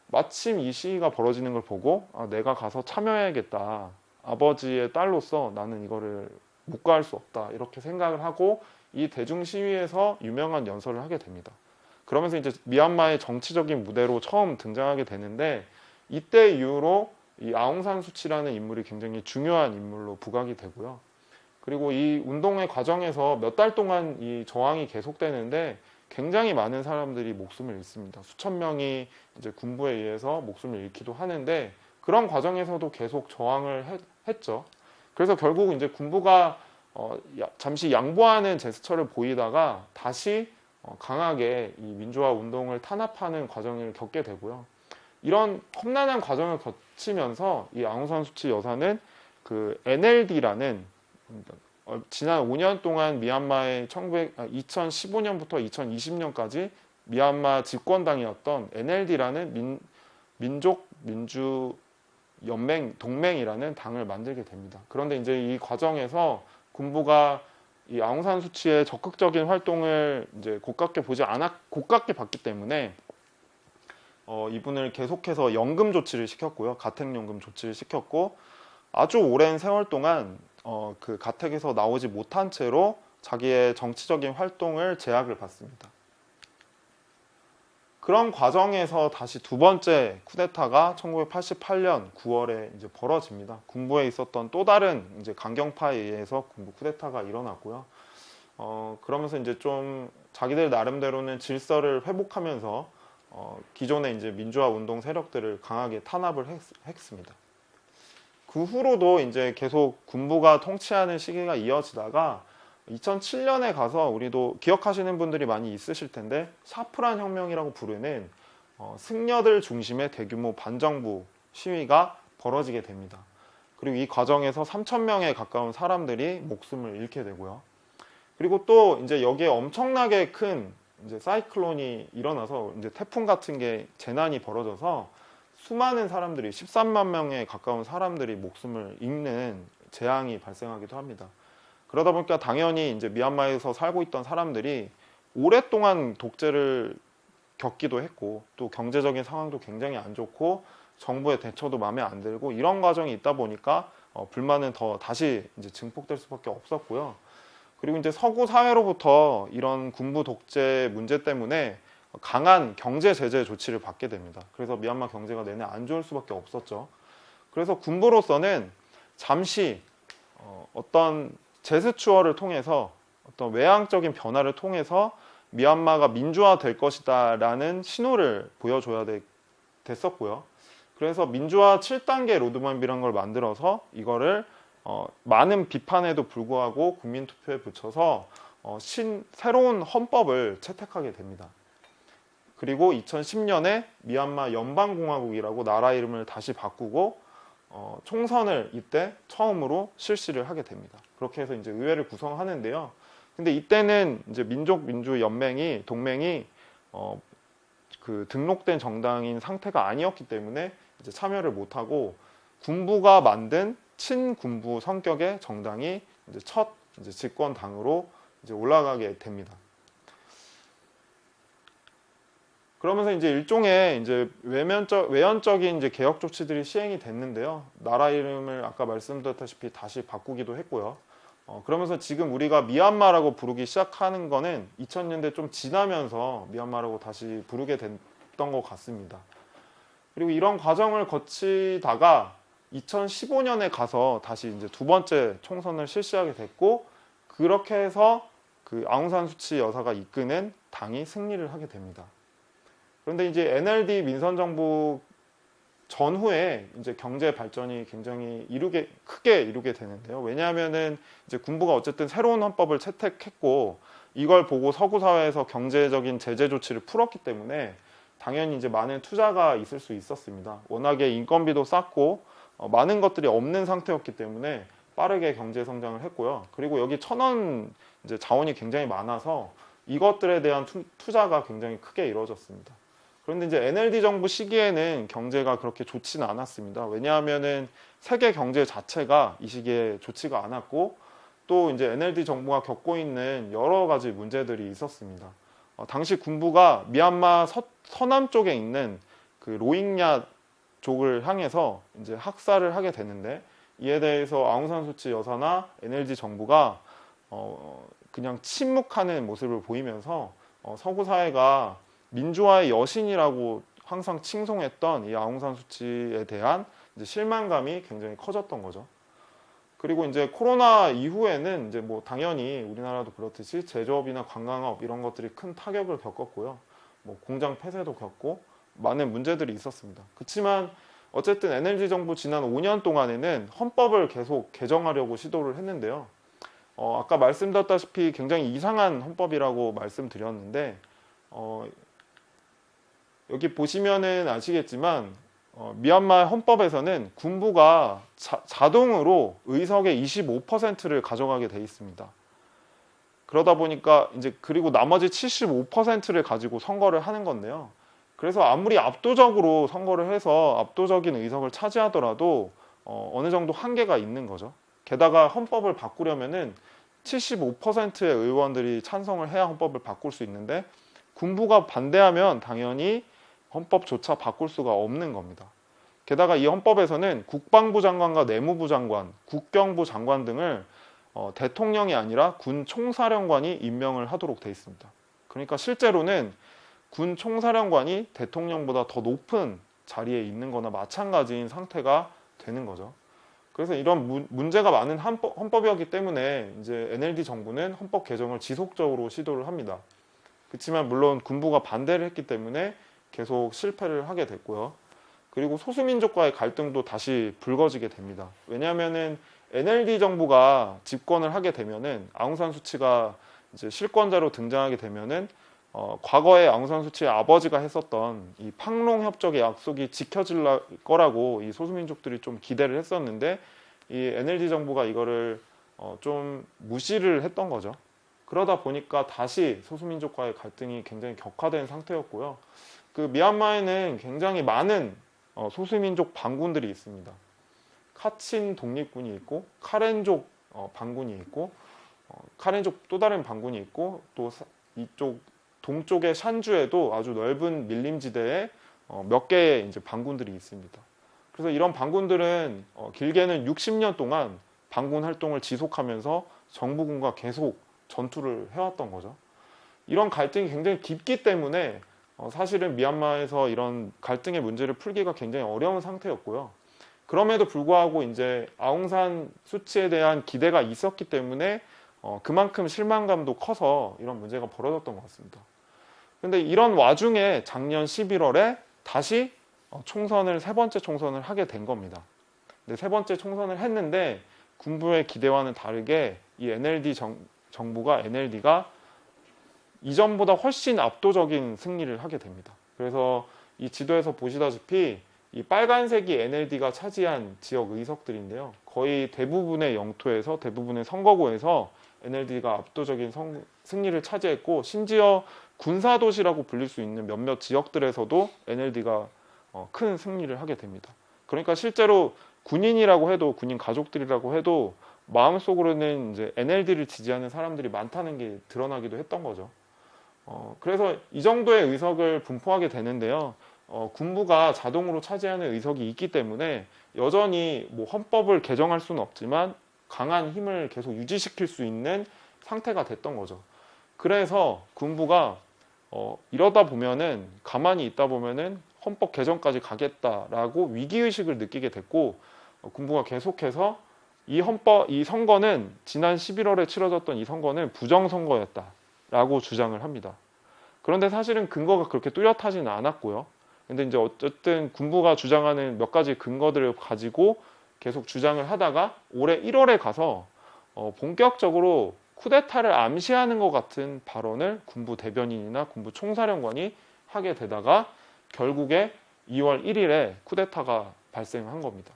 마침 이 시위가 벌어지는 걸 보고 내가 가서 참여해야겠다. 아버지의 딸로서 나는 이거를 묵과할 수 없다. 이렇게 생각을 하고 이 대중 시위에서 유명한 연설을 하게 됩니다. 그러면서 이제 미얀마의 정치적인 무대로 처음 등장하게 되는데 이때 이후로 이 아웅산 수치라는 인물이 굉장히 중요한 인물로 부각이 되고요. 그리고 이 운동의 과정에서 몇 달 동안 이 저항이 계속되는데 굉장히 많은 사람들이 목숨을 잃습니다. 수천 명이 이제 군부에 의해서 목숨을 잃기도 하는데 그런 과정에서도 계속 저항을 했죠. 그래서 결국 이제 군부가 잠시 양보하는 제스처를 보이다가 다시 강하게 이 민주화 운동을 탄압하는 과정을 겪게 되고요. 이런 험난한 과정을 거치면서 이 아웅산 수치 여사는 그 NLD라는 지난 5년 동안 미얀마의 2015년부터 2020년까지 미얀마 집권당이었던 NLD라는 민족 민주 연맹 동맹이라는 당을 만들게 됩니다. 그런데 이제 이 과정에서 군부가 이 아웅산 수치의 적극적인 활동을 이제 고깝게 봤기 때문에 이분을 계속해서 연금 조치를 시켰고요. 가택연금 조치를 시켰고 아주 오랜 세월 동안 그 가택에서 나오지 못한 채로 자기의 정치적인 활동을 제약을 받습니다. 그런 과정에서 다시 두 번째 쿠데타가 1988년 9월에 이제 벌어집니다. 군부에 있었던 또 다른 이제 강경파에 의해서 군부 쿠데타가 일어났고요. 그러면서 이제 좀 자기들 나름대로는 질서를 회복하면서 기존의 이제 민주화 운동 세력들을 강하게 탄압을 했습니다. 그 후로도 이제 계속 군부가 통치하는 시기가 이어지다가 2007년에 가서 우리도 기억하시는 분들이 많이 있으실 텐데 샤프란 혁명이라고 부르는 승려들 중심의 대규모 반정부 시위가 벌어지게 됩니다. 그리고 이 과정에서 3,000명에 가까운 사람들이 목숨을 잃게 되고요. 그리고 또 이제 여기에 엄청나게 큰 이제 사이클론이 일어나서 이제 태풍 같은 게 재난이 벌어져서 수많은 사람들이 13만 명에 가까운 사람들이 목숨을 잃는 재앙이 발생하기도 합니다. 그러다 보니까 당연히 이제 미얀마에서 살고 있던 사람들이 오랫동안 독재를 겪기도 했고 또 경제적인 상황도 굉장히 안 좋고 정부의 대처도 마음에 안 들고 이런 과정이 있다 보니까 불만은 더 다시 이제 증폭될 수밖에 없었고요. 그리고 이제 서구 사회로부터 이런 군부 독재 문제 때문에 강한 경제 제재 조치를 받게 됩니다. 그래서 미얀마 경제가 내내 안 좋을 수밖에 없었죠. 그래서 군부로서는 잠시 어떤 제스처를 통해서 어떤 외향적인 변화를 통해서 미얀마가 민주화될 것이다라는 신호를 보여줘야 됐었고요. 그래서 민주화 7단계 로드맵이라는 걸 만들어서 이거를 많은 비판에도 불구하고 국민투표에 붙여서 새로운 헌법을 채택하게 됩니다. 그리고 2010년에 미얀마 연방공화국이라고 나라 이름을 다시 바꾸고 총선을 이때 처음으로 실시를 하게 됩니다. 그렇게 해서 이제 의회를 구성하는데요. 근데 이때는 이제 동맹이 그 등록된 정당인 상태가 아니었기 때문에 이제 참여를 못하고 군부가 만든 친군부 성격의 정당이 이제 첫 이제 집권당으로 이제 올라가게 됩니다. 그러면서 이제 일종의 이제 외연적인 이제 개혁 조치들이 시행이 됐는데요. 나라 이름을 아까 말씀드렸다시피 다시 바꾸기도 했고요. 그러면서 지금 우리가 미얀마라고 부르기 시작하는 거는 2000년대 좀 지나면서 미얀마라고 다시 부르게 됐던 것 같습니다. 그리고 이런 과정을 거치다가 2015년에 가서 다시 이제 두 번째 총선을 실시하게 됐고 그렇게 해서 그 아웅산 수치 여사가 이끄는 당이 승리를 하게 됩니다. 그런데 이제 NLD 민선 정부 전후에 이제 경제 발전이 굉장히 크게 이루게 되는데요. 왜냐하면은 이제 군부가 어쨌든 새로운 헌법을 채택했고 이걸 보고 서구 사회에서 경제적인 제재 조치를 풀었기 때문에 당연히 이제 많은 투자가 있을 수 있었습니다. 워낙에 인건비도 쌌고 많은 것들이 없는 상태였기 때문에 빠르게 경제 성장을 했고요. 그리고 여기 천연 이제 자원이 굉장히 많아서 이것들에 대한 투자가 굉장히 크게 이루어졌습니다. 그런데 이제 NLD 정부 시기에는 경제가 그렇게 좋지는 않았습니다. 왜냐하면은 세계 경제 자체가 이 시기에 좋지가 않았고 또 이제 NLD 정부가 겪고 있는 여러 가지 문제들이 있었습니다. 당시 군부가 미얀마 서남 쪽에 있는 그 로힝야 족을 향해서 이제 학살을 하게 되는데 이에 대해서 아웅산 수치 여사나 NLD 정부가 그냥 침묵하는 모습을 보이면서 서구 사회가 민주화의 여신이라고 항상 칭송했던 이 아웅산 수치에 대한 이제 실망감이 굉장히 커졌던 거죠. 그리고 이제 코로나 이후에는 이제 뭐 당연히 우리나라도 그렇듯이 제조업이나 관광업 이런 것들이 큰 타격을 겪었고요. 뭐 공장 폐쇄도 겪고 많은 문제들이 있었습니다. 그렇지만 어쨌든 NLD 정부 지난 5년 동안에는 헌법을 계속 개정하려고 시도를 했는데요. 아까 말씀드렸다시피 굉장히 이상한 헌법이라고 말씀드렸는데 여기 보시면은 아시겠지만 미얀마 헌법에서는 군부가 자동으로 의석의 25%를 가져가게 돼 있습니다. 그러다 보니까 이제 그리고 나머지 75%를 가지고 선거를 하는 건데요. 그래서 아무리 압도적으로 선거를 해서 압도적인 의석을 차지하더라도 어느 정도 한계가 있는 거죠. 게다가 헌법을 바꾸려면은 75%의 의원들이 찬성을 해야 헌법을 바꿀 수 있는데 군부가 반대하면 당연히 헌법조차 바꿀 수가 없는 겁니다. 게다가 이 헌법에서는 국방부 장관과 내무부 장관, 국경부 장관 등을 대통령이 아니라 군 총사령관이 임명을 하도록 돼 있습니다. 그러니까 실제로는 군 총사령관이 대통령보다 더 높은 자리에 있는 거나 마찬가지인 상태가 되는 거죠. 그래서 이런 문제가 많은 헌법이었기 때문에 이제 NLD 정부는 헌법 개정을 지속적으로 시도를 합니다. 그렇지만 물론 군부가 반대를 했기 때문에 계속 실패를 하게 됐고요. 그리고 소수민족과의 갈등도 다시 불거지게 됩니다. 왜냐하면은 NLD 정부가 집권을 하게 되면은 아웅산 수치가 이제 실권자로 등장하게 되면은 과거에 아웅산 수치의 아버지가 했었던 이 팡롱 협정의 약속이 지켜질 거라고 이 소수민족들이 좀 기대를 했었는데 이 NLD 정부가 이거를 좀 무시를 했던 거죠. 그러다 보니까 다시 소수민족과의 갈등이 굉장히 격화된 상태였고요. 그 미얀마에는 굉장히 많은 소수민족 반군들이 있습니다. 카친 독립군이 있고 카렌족 반군이 있고 카렌족 또 다른 반군이 있고 또 이쪽 동쪽의 샨주에도 아주 넓은 밀림지대에 몇 개의 이제 반군들이 있습니다. 그래서 이런 반군들은 길게는 60년 동안 반군 활동을 지속하면서 정부군과 계속 전투를 해왔던 거죠. 이런 갈등이 굉장히 깊기 때문에 사실은 미얀마에서 이런 갈등의 문제를 풀기가 굉장히 어려운 상태였고요. 그럼에도 불구하고 이제 아웅산 수치에 대한 기대가 있었기 때문에 그만큼 실망감도 커서 이런 문제가 벌어졌던 것 같습니다. 근데 이런 와중에 작년 11월에 다시 총선을 세 번째 총선을 하게 된 겁니다. 근데 세 번째 총선을 했는데 군부의 기대와는 다르게 이 정부가 NLD가 이전보다 훨씬 압도적인 승리를 하게 됩니다. 그래서 이 지도에서 보시다시피 이 빨간색이 NLD가 차지한 지역 의석들인데요. 거의 대부분의 영토에서 대부분의 선거구에서 NLD가 압도적인 승리를 차지했고 심지어 군사도시라고 불릴 수 있는 몇몇 지역들에서도 NLD가 큰 승리를 하게 됩니다. 그러니까 실제로 군인이라고 해도 군인 가족들이라고 해도 마음속으로는 이제 NLD를 지지하는 사람들이 많다는 게 드러나기도 했던 거죠. 그래서 이 정도의 의석을 분포하게 되는데요. 군부가 자동으로 차지하는 의석이 있기 때문에 여전히 뭐 헌법을 개정할 수는 없지만 강한 힘을 계속 유지시킬 수 있는 상태가 됐던 거죠. 그래서 군부가 이러다 보면은 가만히 있다 보면은 헌법 개정까지 가겠다라고 위기의식을 느끼게 됐고 군부가 계속해서 이 선거는 지난 11월에 치러졌던 이 선거는 부정선거였다라고 주장을 합니다. 그런데 사실은 근거가 그렇게 뚜렷하지는 않았고요. 근데 이제 어쨌든 군부가 주장하는 몇 가지 근거들을 가지고 계속 주장을 하다가 올해 1월에 가서 본격적으로 쿠데타를 암시하는 것 같은 발언을 군부 대변인이나 군부 총사령관이 하게 되다가 결국에 2월 1일에 쿠데타가 발생한 겁니다.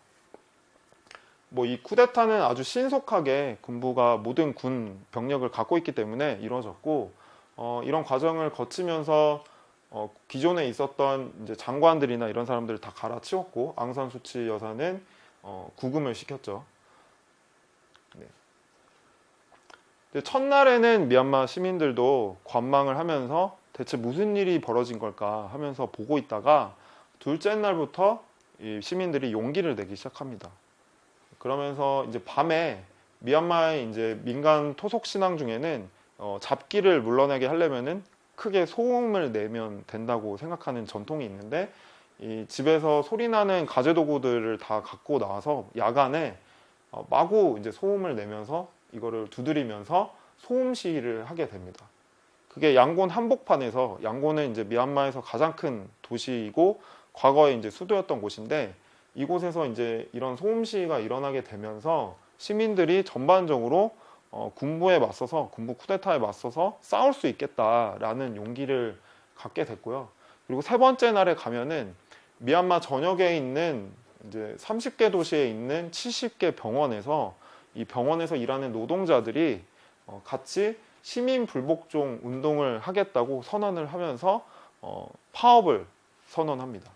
뭐 이 쿠데타는 아주 신속하게 군부가 모든 군 병력을 갖고 있기 때문에 이루어졌고 이런 과정을 거치면서 기존에 있었던 이제 장관들이나 이런 사람들을 다 갈아치웠고 앙산 수치 여사는 구금을 시켰죠. 네. 근데 첫날에는 미얀마 시민들도 관망을 하면서 대체 무슨 일이 벌어진 걸까 하면서 보고 있다가 둘째 날부터 이 시민들이 용기를 내기 시작합니다. 그러면서 이제 밤에 미얀마의 이제 민간 토속 신앙 중에는 잡기를 물러나게 하려면은 크게 소음을 내면 된다고 생각하는 전통이 있는데 이 집에서 소리나는 가재도구들을 다 갖고 나와서 야간에 마구 이제 소음을 내면서 이거를 두드리면서 소음 시위를 하게 됩니다. 그게 양곤 한복판에서 양곤은 이제 미얀마에서 가장 큰 도시이고 과거에 이제 수도였던 곳인데 이곳에서 이제 이런 소음 시위가 일어나게 되면서 시민들이 전반적으로 군부에 맞서서 군부 쿠데타에 맞서서 싸울 수 있겠다라는 용기를 갖게 됐고요. 그리고 세 번째 날에 가면은 미얀마 전역에 있는 이제 30개 도시에 있는 70개 병원에서 이 병원에서 일하는 노동자들이 같이 시민 불복종 운동을 하겠다고 선언을 하면서 파업을 선언합니다.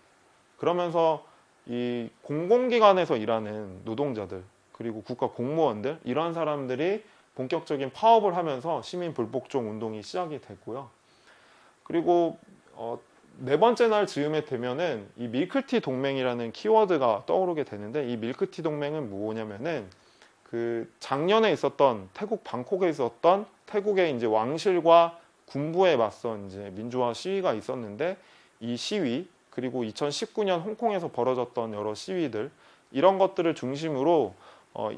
그러면서 이 공공기관에서 일하는 노동자들 그리고 국가 공무원들 이런 사람들이 본격적인 파업을 하면서 시민 불복종 운동이 시작이 됐고요. 그리고 네 번째 날 즈음에 되면은 이 밀크티 동맹이라는 키워드가 떠오르게 되는데 이 밀크티 동맹은 뭐냐면은 그 작년에 있었던 태국 방콕에 있었던 태국의 이제 왕실과 군부에 맞선 이제 민주화 시위가 있었는데 이 시위 그리고 2019년 홍콩에서 벌어졌던 여러 시위들 이런 것들을 중심으로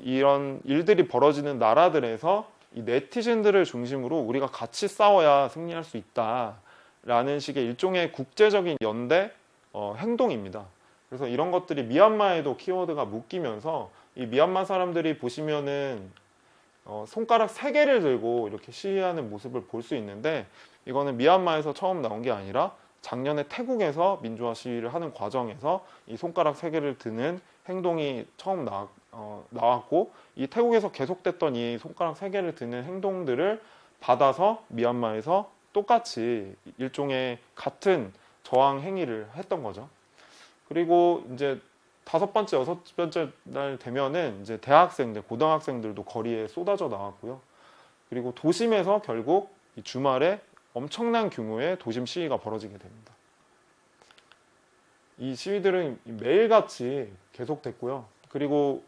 이런 일들이 벌어지는 나라들에서 이 네티즌들을 중심으로 우리가 같이 싸워야 승리할 수 있다라는 식의 일종의 국제적인 연대 행동입니다. 그래서 이런 것들이 미얀마에도 키워드가 묶이면서 이 미얀마 사람들이 보시면은 손가락 3개를 들고 이렇게 시위하는 모습을 볼 수 있는데 이거는 미얀마에서 처음 나온 게 아니라 작년에 태국에서 민주화 시위를 하는 과정에서 이 손가락 3개를 드는 행동이 처음 나왔고 이 태국에서 계속됐던 이 손가락 3개를 드는 행동들을 받아서 미얀마에서 똑같이 일종의 같은 저항 행위를 했던 거죠. 그리고 이제 5번째, 6번째 날 되면은 이제 대학생들, 고등학생들도 거리에 쏟아져 나왔고요. 그리고 도심에서 결국 이 주말에 엄청난 규모의 도심 시위가 벌어지게 됩니다. 이 시위들은 매일같이 계속됐고요. 그리고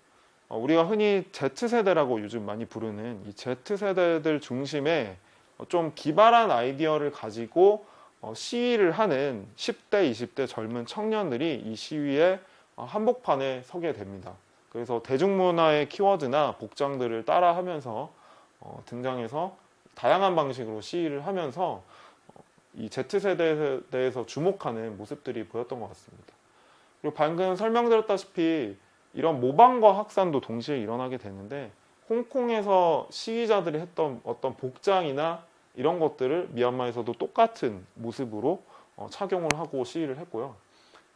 우리가 흔히 Z세대라고 요즘 많이 부르는 이 Z세대들 중심의 좀 기발한 아이디어를 가지고 시위를 하는 10대, 20대 젊은 청년들이 이 시위에 한복판에 서게 됩니다. 그래서 대중문화의 키워드나 복장들을 따라하면서 등장해서 다양한 방식으로 시위를 하면서 이 Z세대에 대해서 주목하는 모습들이 보였던 것 같습니다. 그리고 방금 설명드렸다시피 이런 모방과 확산도 동시에 일어나게 되는데 홍콩에서 시위자들이 했던 어떤 복장이나 이런 것들을 미얀마에서도 똑같은 모습으로 착용을 하고 시위를 했고요.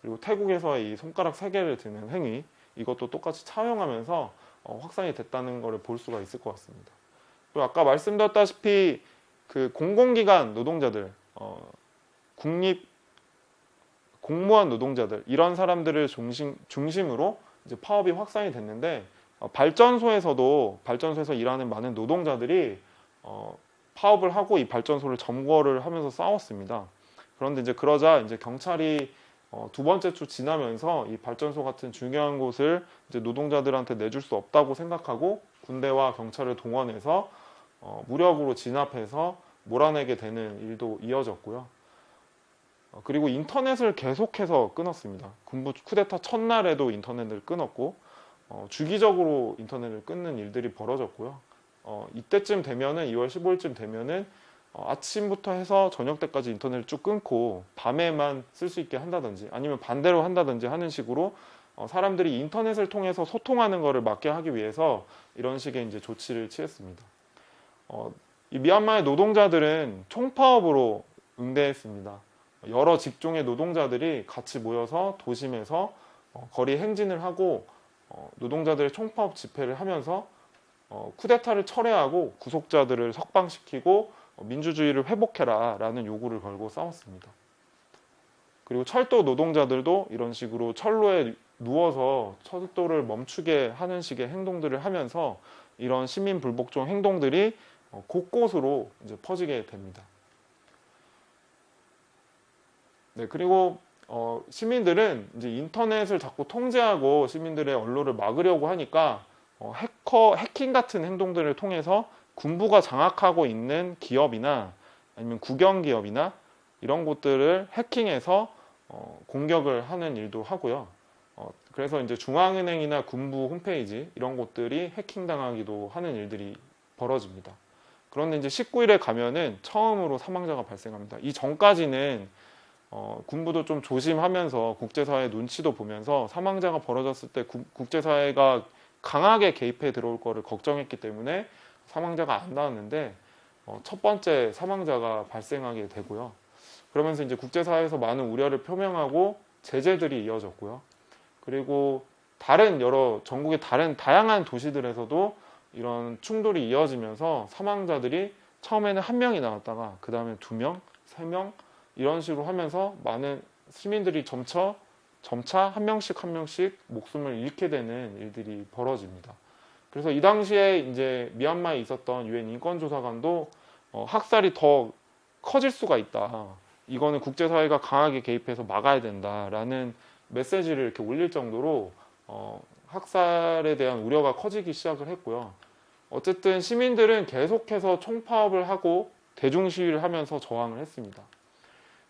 그리고 태국에서의 이 손가락 3개를 드는 행위, 이것도 똑같이 차용하면서 확산이 됐다는 것을 볼 수가 있을 것 같습니다. 그리고 아까 말씀드렸다시피 그 공공기관 노동자들, 국립 공무원 노동자들, 이런 사람들을 중심으로 이제 파업이 확산이 됐는데 발전소에서 일하는 많은 노동자들이 파업을 하고 이 발전소를 점거를 하면서 싸웠습니다. 그런데 이제 그러자 이제 경찰이 2번째 주 지나면서 이 발전소 같은 중요한 곳을 이제 노동자들한테 내줄 수 없다고 생각하고 군대와 경찰을 동원해서 무력으로 진압해서 몰아내게 되는 일도 이어졌고요. 그리고 인터넷을 계속해서 끊었습니다. 군부 쿠데타 첫날에도 인터넷을 끊었고 주기적으로 인터넷을 끊는 일들이 벌어졌고요. 이때쯤 되면은 2월 15일쯤 되면은 아침부터 해서 저녁 때까지 인터넷을 쭉 끊고 밤에만 쓸 수 있게 한다든지 아니면 반대로 한다든지 하는 식으로 사람들이 인터넷을 통해서 소통하는 것을 막게 하기 위해서 이런 식의 이제 조치를 취했습니다. 이 미얀마의 노동자들은 총파업으로 응대했습니다. 여러 직종의 노동자들이 같이 모여서 도심에서 거리 행진을 하고 노동자들의 총파업 집회를 하면서 쿠데타를 철회하고 구속자들을 석방시키고 민주주의를 회복해라 라는 요구를 걸고 싸웠습니다. 그리고 철도 노동자들도 이런 식으로 철로에 누워서 철도를 멈추게 하는 식의 행동들을 하면서 이런 시민 불복종 행동들이 곳곳으로 이제 퍼지게 됩니다. 네, 그리고 시민들은 이제 인터넷을 자꾸 통제하고 시민들의 언론을 막으려고 하니까 해킹 같은 행동들을 통해서 군부가 장악하고 있는 기업이나 아니면 국영 기업이나 이런 곳들을 해킹해서 공격을 하는 일도 하고요. 그래서 이제 중앙은행이나 군부 홈페이지 이런 곳들이 해킹당하기도 하는 일들이 벌어집니다. 그런데 이제 19일에 가면은 처음으로 사망자가 발생합니다. 이 전까지는 군부도 좀 조심하면서 국제사회 눈치도 보면서 사망자가 벌어졌을 때 국제사회가 강하게 개입해 들어올 거를 걱정했기 때문에 사망자가 안 나왔는데 첫 번째 사망자가 발생하게 되고요. 그러면서 이제 국제사회에서 많은 우려를 표명하고 제재들이 이어졌고요. 그리고 전국의 다른 다양한 도시들에서도 이런 충돌이 이어지면서 사망자들이 처음에는 1명이 나왔다가 그 다음에 2명, 3명 이런 식으로 하면서 많은 시민들이 점차 1명씩 목숨을 잃게 되는 일들이 벌어집니다. 그래서 이 당시에 이제 미얀마에 있었던 유엔 인권조사관도 학살이 더 커질 수가 있다. 이거는 국제사회가 강하게 개입해서 막아야 된다라는 메시지를 이렇게 올릴 정도로 학살에 대한 우려가 커지기 시작을 했고요. 어쨌든 시민들은 계속해서 총파업을 하고 대중시위를 하면서 저항을 했습니다.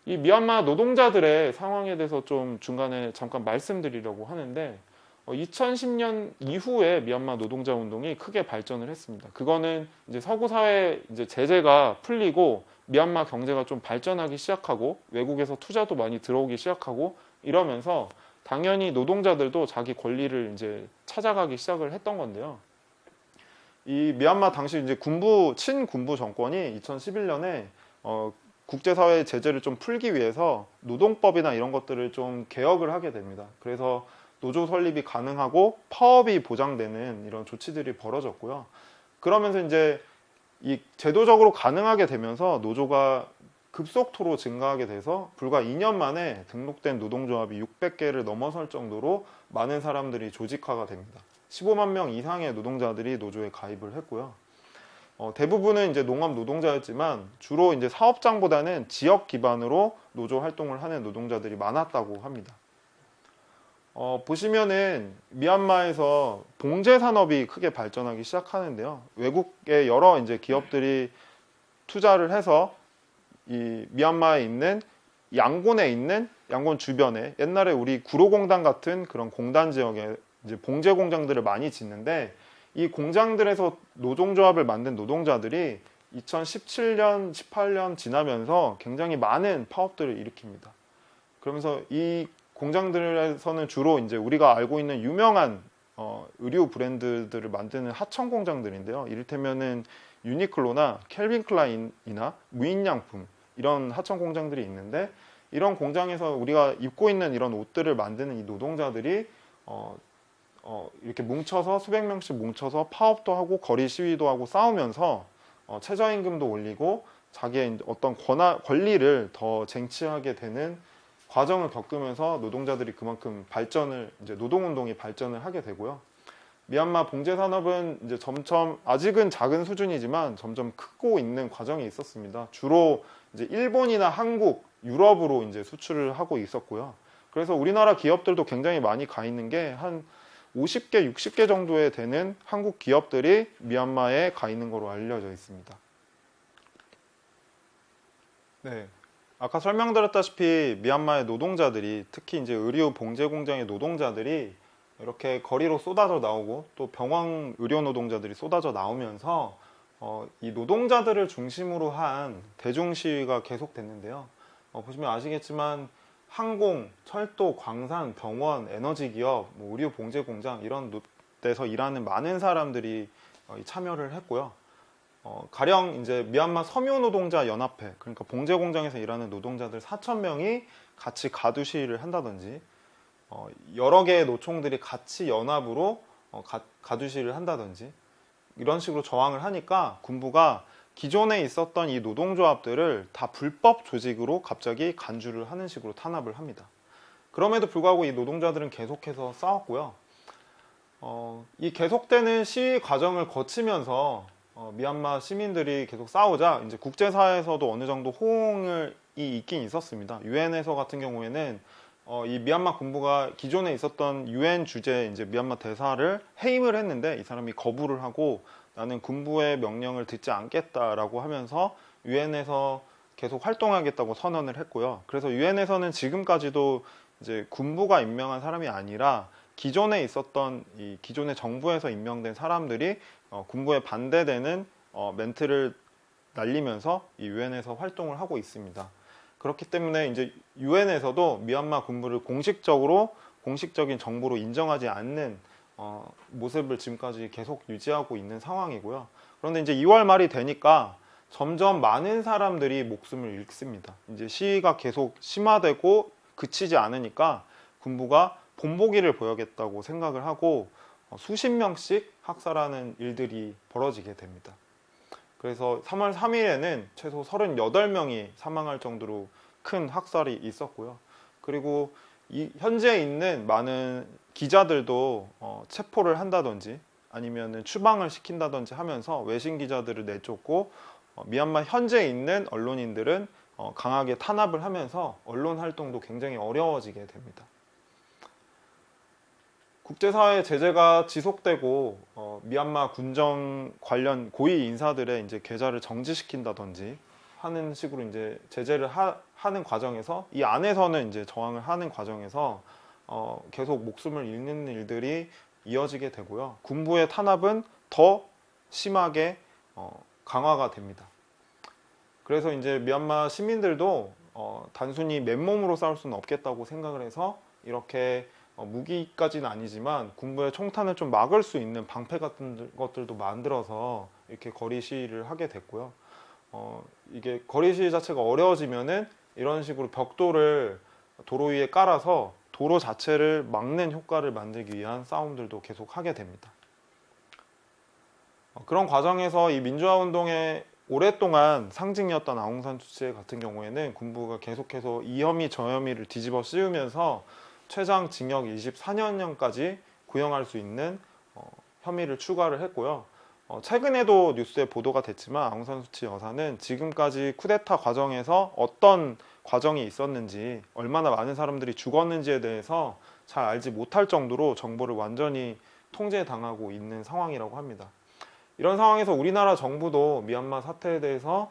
이 미얀마 노동자들의 상황에 대해서 좀 중간에 잠깐 말씀드리려고 하는데 2010년 이후에 미얀마 노동자 운동이 크게 발전을 했습니다. 그거는 이제 서구 사회 이제 제재가 풀리고 미얀마 경제가 좀 발전하기 시작하고 외국에서 투자도 많이 들어오기 시작하고 이러면서 당연히 노동자들도 자기 권리를 이제 찾아가기 시작을 했던 건데요. 이 미얀마 당시 이제 친군부 정권이 2011년에 국제사회의 제재를 좀 풀기 위해서 노동법이나 이런 것들을 좀 개혁을 하게 됩니다. 그래서 노조 설립이 가능하고 파업이 보장되는 이런 조치들이 벌어졌고요. 그러면서 이제 이 제도적으로 가능하게 되면서 노조가 급속도로 증가하게 돼서 불과 2년 만에 등록된 노동조합이 600개를 넘어설 정도로 많은 사람들이 조직화가 됩니다. 15만 명 이상의 노동자들이 노조에 가입을 했고요. 대부분은 이제 농업 노동자였지만 주로 이제 사업장보다는 지역 기반으로 노조 활동을 하는 노동자들이 많았다고 합니다. 보시면은 미얀마에서 봉제 산업이 크게 발전하기 시작하는데요. 외국의 여러 이제 기업들이 투자를 해서 이 미얀마에 있는 양곤에 있는 양곤 주변에 옛날에 우리 구로공단 같은 그런 공단 지역에 이제 봉제 공장들을 많이 짓는데 이 공장들에서 노동조합을 만든 노동자들이 2017년, 18년 지나면서 굉장히 많은 파업들을 일으킵니다. 그러면서 이 공장들에서는 주로 이제 우리가 알고 있는 유명한 의류 브랜드들을 만드는 하청 공장들인데요. 이를테면은 유니클로나 캘빈 클라인이나 무인양품 이런 하청 공장들이 있는데 이런 공장에서 우리가 입고 있는 이런 옷들을 만드는 이 노동자들이 이렇게 뭉쳐서 수백 명씩 뭉쳐서 파업도 하고 거리 시위도 하고 싸우면서 최저임금도 올리고 자기의 어떤 권리를 더 쟁취하게 되는 과정을 겪으면서 노동자들이 그만큼 이제 노동운동이 발전을 하게 되고요. 미얀마 봉제 산업은 이제 점점 아직은 작은 수준이지만 점점 크고 있는 과정이 있었습니다. 주로 이제 일본이나 한국, 유럽으로 이제 수출을 하고 있었고요. 그래서 우리나라 기업들도 굉장히 많이 가 있는 게 한 50개, 60개 정도에 되는 한국 기업들이 미얀마에 가 있는 것으로 알려져 있습니다. 네. 아까 설명드렸다시피 미얀마의 노동자들이 특히 이제 의류 봉제 공장의 노동자들이 이렇게 거리로 쏟아져 나오고 또 병원 의료 노동자들이 쏟아져 나오면서 이 노동자들을 중심으로 한 대중 시위가 계속됐는데요. 보시면 아시겠지만 항공, 철도, 광산, 병원, 에너지 기업, 의료 봉제 공장 이런 데서 일하는 많은 사람들이 참여를 했고요. 가령 이제 미얀마 섬유 노동자 연합회, 그러니까 봉제 공장에서 일하는 노동자들 4,000명이 같이 가두 시위를 한다든지 여러 개의 노총들이 같이 연합으로 가두 시위를 한다든지 이런 식으로 저항을 하니까 군부가 기존에 있었던 이 노동조합들을 다 불법 조직으로 갑자기 간주를 하는 식으로 탄압을 합니다. 그럼에도 불구하고 이 노동자들은 계속해서 싸웠고요. 이 계속되는 시위 과정을 거치면서 미얀마 시민들이 계속 싸우자 이제 국제사회에서도 어느 정도 호응이 있긴 있었습니다. 유엔에서 같은 경우에는 이 미얀마 군부가 기존에 있었던 유엔 주재 이제 미얀마 대사를 해임을 했는데 이 사람이 거부를 하고 나는 군부의 명령을 듣지 않겠다라고 하면서 유엔에서 계속 활동하겠다고 선언을 했고요. 그래서 유엔에서는 지금까지도 이제 군부가 임명한 사람이 아니라 기존에 있었던 이 기존의 정부에서 임명된 사람들이 군부에 반대되는 멘트를 날리면서 이 유엔에서 활동을 하고 있습니다. 그렇기 때문에 이제 유엔에서도 미얀마 군부를 공식적인 정부로 인정하지 않는 모습을 지금까지 계속 유지하고 있는 상황이고요. 그런데 이제 2월 말이 되니까 점점 많은 사람들이 목숨을 잃습니다. 이제 시위가 계속 심화되고 그치지 않으니까 군부가 본보기를 보여야겠다고 생각을 하고 수십 명씩 학살하는 일들이 벌어지게 됩니다. 그래서 3월 3일에는 최소 38명이 사망할 정도로 큰 학살이 있었고요. 그리고 현재 있는 많은 기자들도 체포를 한다든지 아니면 추방을 시킨다든지 하면서 외신 기자들을 내쫓고 미얀마 현재 있는 언론인들은 강하게 탄압을 하면서 언론 활동도 굉장히 어려워지게 됩니다. 국제사회 제재가 지속되고 미얀마 군정 관련 고위 인사들의 이제 계좌를 정지시킨다든지 하는 식으로 이제 제재를 하는 과정에서 이 안에서는 이제 저항을 하는 과정에서 계속 목숨을 잃는 일들이 이어지게 되고요. 군부의 탄압은 더 심하게 강화가 됩니다. 그래서 이제 미얀마 시민들도 단순히 맨몸으로 싸울 수는 없겠다고 생각을 해서 이렇게 무기까지는 아니지만 군부의 총탄을 좀 막을 수 있는 방패 같은 것들도 만들어서 이렇게 거리 시위를 하게 됐고요. 이게 거리 시위 자체가 어려워지면은 이런 식으로 벽돌을 도로 위에 깔아서 도로 자체를 막는 효과를 만들기 위한 싸움들도 계속 하게 됩니다. 그런 과정에서 이 민주화 운동에 오랫동안 상징이었던 아웅산 수치 같은 경우에는 군부가 계속해서 이 혐의 저 혐의를 뒤집어 씌우면서 최장 징역 24년까지 구형할 수 있는 혐의를 추가를 했고요. 최근에도 뉴스에 보도가 됐지만 아웅산 수치 여사는 지금까지 쿠데타 과정에서 어떤 과정이 있었는지, 얼마나 많은 사람들이 죽었는지에 대해서 잘 알지 못할 정도로 정보를 완전히 통제당하고 있는 상황이라고 합니다. 이런 상황에서 우리나라 정부도 미얀마 사태에 대해서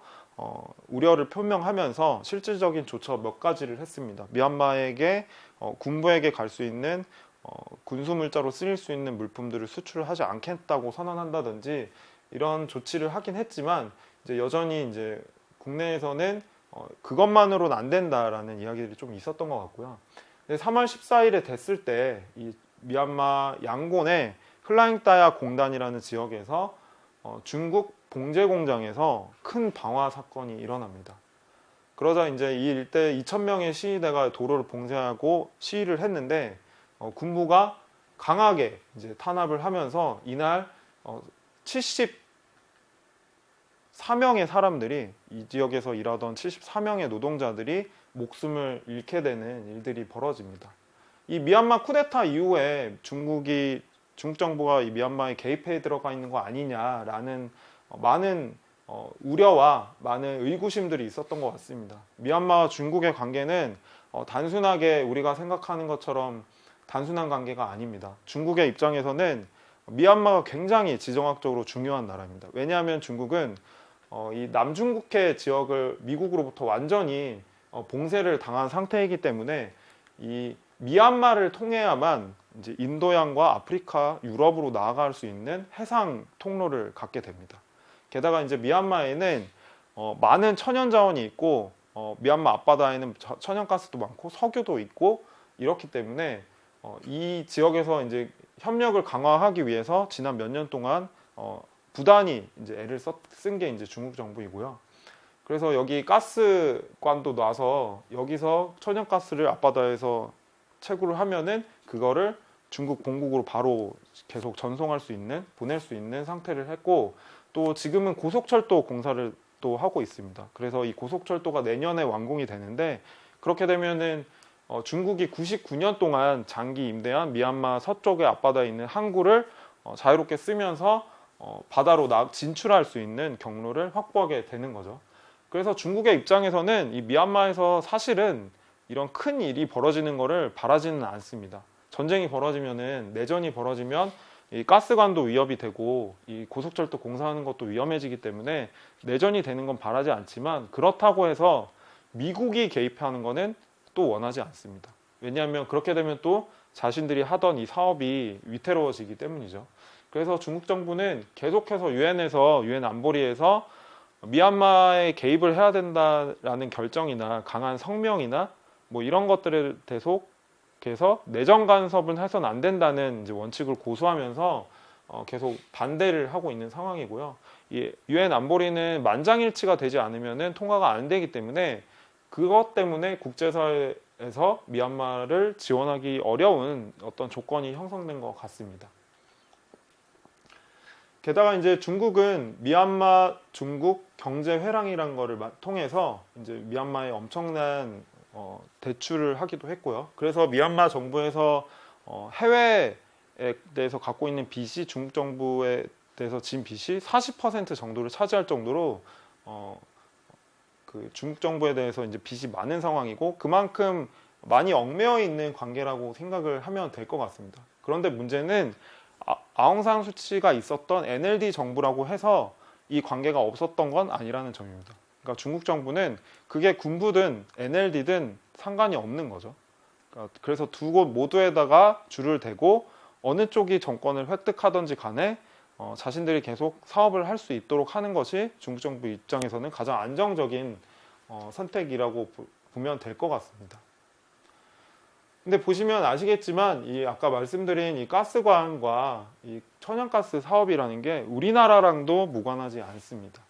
우려를 표명하면서 실질적인 조처 몇 가지를 했습니다. 미얀마에게 군부에게 갈 수 있는 군수물자로 쓰일 수 있는 물품들을 수출을 하지 않겠다고 선언한다든지 이런 조치를 하긴 했지만 이제 여전히 이제 국내에서는 그것만으로는 안 된다라는 이야기들이 좀 있었던 것 같고요. 3월 14일에 됐을 때 이 미얀마 양곤의 흘라잉따야 공단이라는 지역에서 중국 봉제 공장에서 큰 방화 사건이 일어납니다. 그러자 이제 이 일대 2,000명의 시위대가 도로를 봉쇄하고 시위를 했는데 군부가 강하게 이제 탄압을 하면서 이날 74명의 사람들이, 이 지역에서 일하던 74명의 노동자들이 목숨을 잃게 되는 일들이 벌어집니다. 이 미얀마 쿠데타 이후에 중국 정부가 이 미얀마에 개입해 들어가 있는 거 아니냐라는 많은 우려와 많은 의구심들이 있었던 것 같습니다. 미얀마와 중국의 관계는 단순하게 우리가 생각하는 것처럼 단순한 관계가 아닙니다. 중국의 입장에서는 미얀마가 굉장히 지정학적으로 중요한 나라입니다. 왜냐하면 중국은 이 남중국해 지역을 미국으로부터 완전히 봉쇄를 당한 상태이기 때문에 이 미얀마를 통해야만 이제 인도양과 아프리카, 유럽으로 나아갈 수 있는 해상 통로를 갖게 됩니다. 게다가 이제 미얀마에는 많은 천연 자원이 있고 미얀마 앞바다에는 천연가스도 많고 석유도 있고 이렇기 때문에 이 지역에서 이제 협력을 강화하기 위해서 지난 몇 년 동안 부단히 이제 애를 쓴 게 이제 중국 정부이고요. 그래서 여기 가스관도 놔서 여기서 천연가스를 앞바다에서 채굴을 하면은 그거를 중국 본국으로 바로 계속 전송할 수 있는, 보낼 수 있는 상태를 했고, 또 지금은 고속철도 공사를 또 하고 있습니다. 그래서 이 고속철도가 내년에 완공이 되는데, 그렇게 되면은 중국이 99년 동안 장기 임대한 미얀마 서쪽의 앞바다에 있는 항구를 자유롭게 쓰면서 바다로 진출할 수 있는 경로를 확보하게 되는 거죠. 그래서 중국의 입장에서는 이 미얀마에서 사실은 이런 큰 일이 벌어지는 것을 바라지는 않습니다. 전쟁이 벌어지면은, 내전이 벌어지면 이 가스관도 위협이 되고 이 고속철도 공사하는 것도 위험해지기 때문에 내전이 되는 건 바라지 않지만, 그렇다고 해서 미국이 개입하는 거는 또 원하지 않습니다. 왜냐하면 그렇게 되면 또 자신들이 하던 이 사업이 위태로워지기 때문이죠. 그래서 중국 정부는 계속해서 유엔 안보리에서 미얀마에 개입을 해야 된다라는 결정이나 강한 성명이나 뭐 이런 것들에 계속해서 내정 간섭은 해서는 안 된다는 이제 원칙을 고수하면서 계속 반대를 하고 있는 상황이고요. 이 유엔 안보리는 만장일치가 되지 않으면은 통과가 안 되기 때문에, 그것 때문에 국제사회에서 미얀마를 지원하기 어려운 어떤 조건이 형성된 것 같습니다. 게다가 이제 중국은 미얀마 중국 경제 회랑이라는 거를 통해서 이제 미얀마에 엄청난 대출을 하기도 했고요. 그래서 미얀마 정부에서 해외에 대해서 갖고 있는 빚이, 중국 정부에 대해서 진 빚이 40% 정도를 차지할 정도로 그 중국 정부에 대해서 이제 빚이 많은 상황이고, 그만큼 많이 얽매여 있는 관계라고 생각을 하면 될 것 같습니다. 그런데 문제는 아웅산 수치가 있었던 NLD 정부라고 해서 이 관계가 없었던 건 아니라는 점입니다. 그러니까 중국 정부는 그게 군부든 NLD든 상관이 없는 거죠. 그래서 두 곳 모두에다가 줄을 대고 어느 쪽이 정권을 획득하든지 간에 자신들이 계속 사업을 할 수 있도록 하는 것이 중국 정부 입장에서는 가장 안정적인 선택이라고 보면 될 것 같습니다. 근데 보시면 아시겠지만 이 아까 말씀드린 이 가스관과 이 천연가스 사업이라는 게 우리나라랑도 무관하지 않습니다.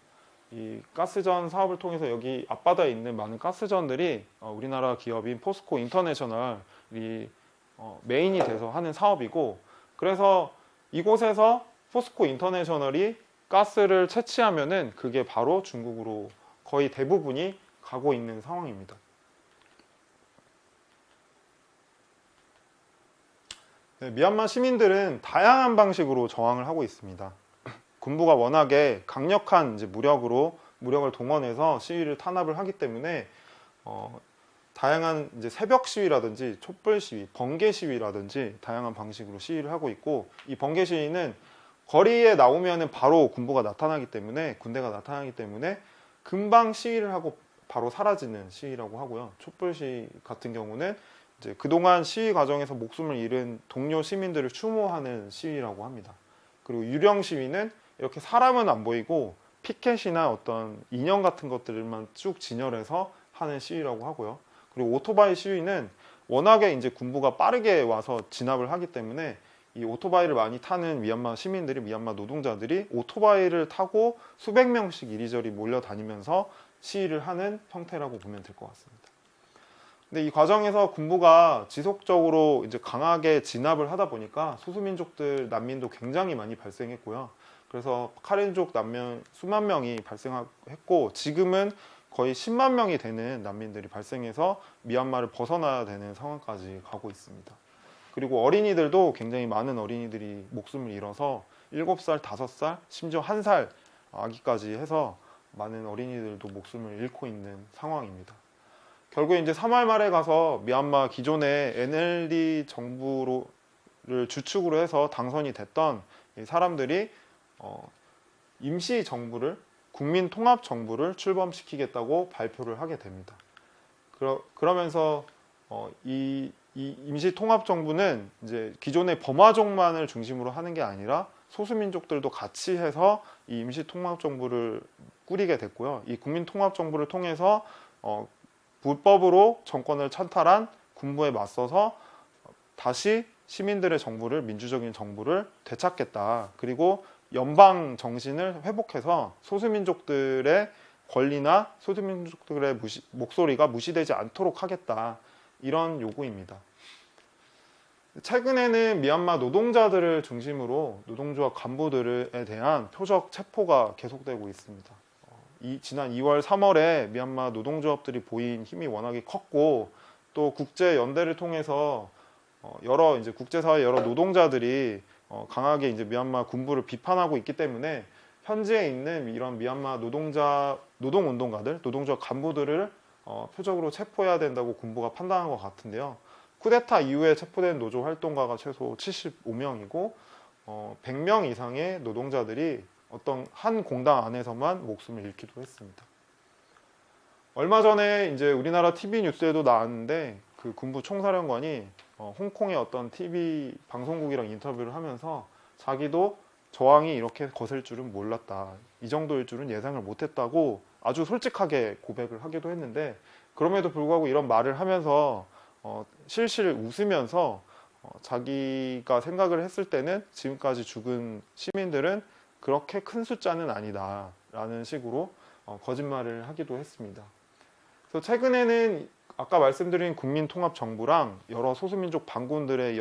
이 가스전 사업을 통해서 여기 앞바다에 있는 많은 가스전들이 우리나라 기업인 포스코 인터내셔널이 메인이 돼서 하는 사업이고, 그래서 이곳에서 포스코 인터내셔널이 가스를 채취하면은 그게 바로 중국으로 거의 대부분이 가고 있는 상황입니다. 네, 미얀마 시민들은 다양한 방식으로 저항을 하고 있습니다. 군부가 워낙에 강력한 이제 무력을 동원해서 시위를 탄압을 하기 때문에 다양한 이제 새벽 시위라든지 촛불 시위, 번개 시위라든지 다양한 방식으로 시위를 하고 있고, 이 번개 시위는 거리에 나오면은 바로 군부가 나타나기 때문에, 군대가 나타나기 때문에 금방 시위를 하고 바로 사라지는 시위라고 하고요. 촛불 시위 같은 경우는 이제 그동안 시위 과정에서 목숨을 잃은 동료 시민들을 추모하는 시위라고 합니다. 그리고 유령 시위는 이렇게 사람은 안 보이고 피켓이나 어떤 인형 같은 것들만 쭉 진열해서 하는 시위라고 하고요. 그리고 오토바이 시위는 워낙에 이제 군부가 빠르게 와서 진압을 하기 때문에 이 오토바이를 많이 타는 미얀마 시민들이, 미얀마 노동자들이 오토바이를 타고 수백 명씩 이리저리 몰려다니면서 시위를 하는 형태라고 보면 될 것 같습니다. 근데 이 과정에서 군부가 지속적으로 이제 강하게 진압을 하다 보니까 소수민족들 난민도 굉장히 많이 발생했고요. 그래서 카렌족 난민 수만 명이 발생했고, 지금은 거의 10만 명이 되는 난민들이 발생해서 미얀마를 벗어나야 되는 상황까지 가고 있습니다. 그리고 어린이들도 굉장히 많은 어린이들이 목숨을 잃어서 7살, 5살, 심지어 1살 아기까지 해서 많은 어린이들도 목숨을 잃고 있는 상황입니다. 결국 이제 3월 말에 가서 미얀마 기존의 NLD 정부를 주축으로 해서 당선이 됐던 이 사람들이 임시 정부를, 국민 통합 정부를 출범시키겠다고 발표를 하게 됩니다. 그러면서 이 임시 통합 정부는 이제 기존의 버마족만을 중심으로 하는 게 아니라 소수민족들도 같이 해서 이 임시 통합 정부를 꾸리게 됐고요. 이 국민 통합 정부를 통해서 불법으로 정권을 찬탈한 군부에 맞서서 다시 시민들의 정부를, 민주적인 정부를 되찾겠다. 그리고 연방 정신을 회복해서 소수민족들의 권리나 소수민족들의 목소리가 무시되지 않도록 하겠다. 이런 요구입니다. 최근에는 미얀마 노동자들을 중심으로 노동조합 간부들에 대한 표적 체포가 계속되고 있습니다. 지난 2월, 3월에 미얀마 노동조합들이 보인 힘이 워낙에 컸고, 또 국제 연대를 통해서 이제 국제사회 여러 노동자들이 강하게 이제 미얀마 군부를 비판하고 있기 때문에 현지에 있는 이런 미얀마 노동운동가들, 노동조합 간부들을 표적으로 체포해야 된다고 군부가 판단한 것 같은데요. 쿠데타 이후에 체포된 노조 활동가가 최소 75명이고 100명 이상의 노동자들이 어떤 한 공당 안에서만 목숨을 잃기도 했습니다. 얼마 전에 이제 우리나라 TV 뉴스에도 나왔는데, 그 군부 총사령관이 홍콩의 어떤 TV 방송국이랑 인터뷰를 하면서 자기도 저항이 이렇게 거셀 줄은 몰랐다, 이 정도일 줄은 예상을 못했다고 아주 솔직하게 고백을 하기도 했는데, 그럼에도 불구하고 이런 말을 하면서 실실 웃으면서 자기가 생각을 했을 때는 지금까지 죽은 시민들은 그렇게 큰 숫자는 아니다 라는 식으로 거짓말을 하기도 했습니다. 그래서 최근에는 아까 말씀드린 국민통합정부랑 여러 소수민족 반군들의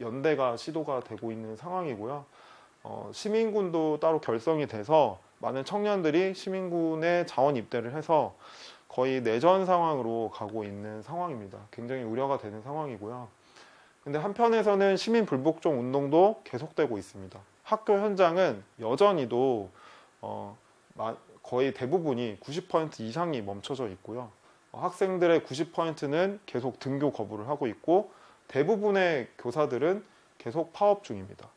연대가 시도가 되고 있는 상황이고요. 시민군도 따로 결성이 돼서 많은 청년들이 시민군에 자원 입대를 해서 거의 내전 상황으로 가고 있는 상황입니다. 굉장히 우려가 되는 상황이고요. 근데 한편에서는 시민 불복종 운동도 계속되고 있습니다. 학교 현장은 여전히도 거의 대부분이 90% 이상이 멈춰져 있고요. 학생들의 90%는 계속 등교 거부를 하고 있고, 대부분의 교사들은 계속 파업 중입니다.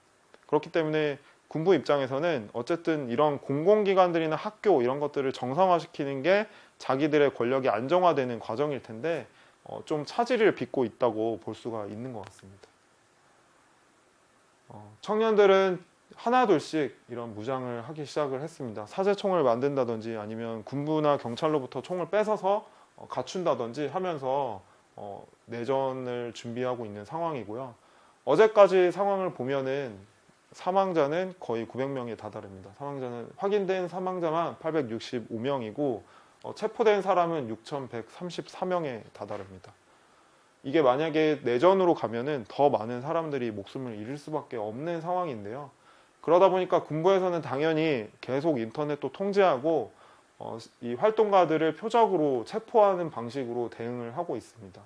그렇기 때문에 군부 입장에서는 어쨌든 이런 공공기관들이나 학교 이런 것들을 정상화시키는 게 자기들의 권력이 안정화되는 과정일 텐데 좀 차질을 빚고 있다고 볼 수가 있는 것 같습니다. 청년들은 하나둘씩 이런 무장을 하기 시작을 했습니다. 사제총을 만든다든지 아니면 군부나 경찰로부터 총을 뺏어서 갖춘다든지 하면서 내전을 준비하고 있는 상황이고요. 어제까지 상황을 보면은 사망자는 거의 900명에 다다릅니다. 확인된 사망자만 865명이고 체포된 사람은 6,134명에 다다릅니다. 이게 만약에 내전으로 가면은 더 많은 사람들이 목숨을 잃을 수밖에 없는 상황인데요. 그러다 보니까 군부에서는 당연히 계속 인터넷도 통제하고 이 활동가들을 표적으로 체포하는 방식으로 대응을 하고 있습니다.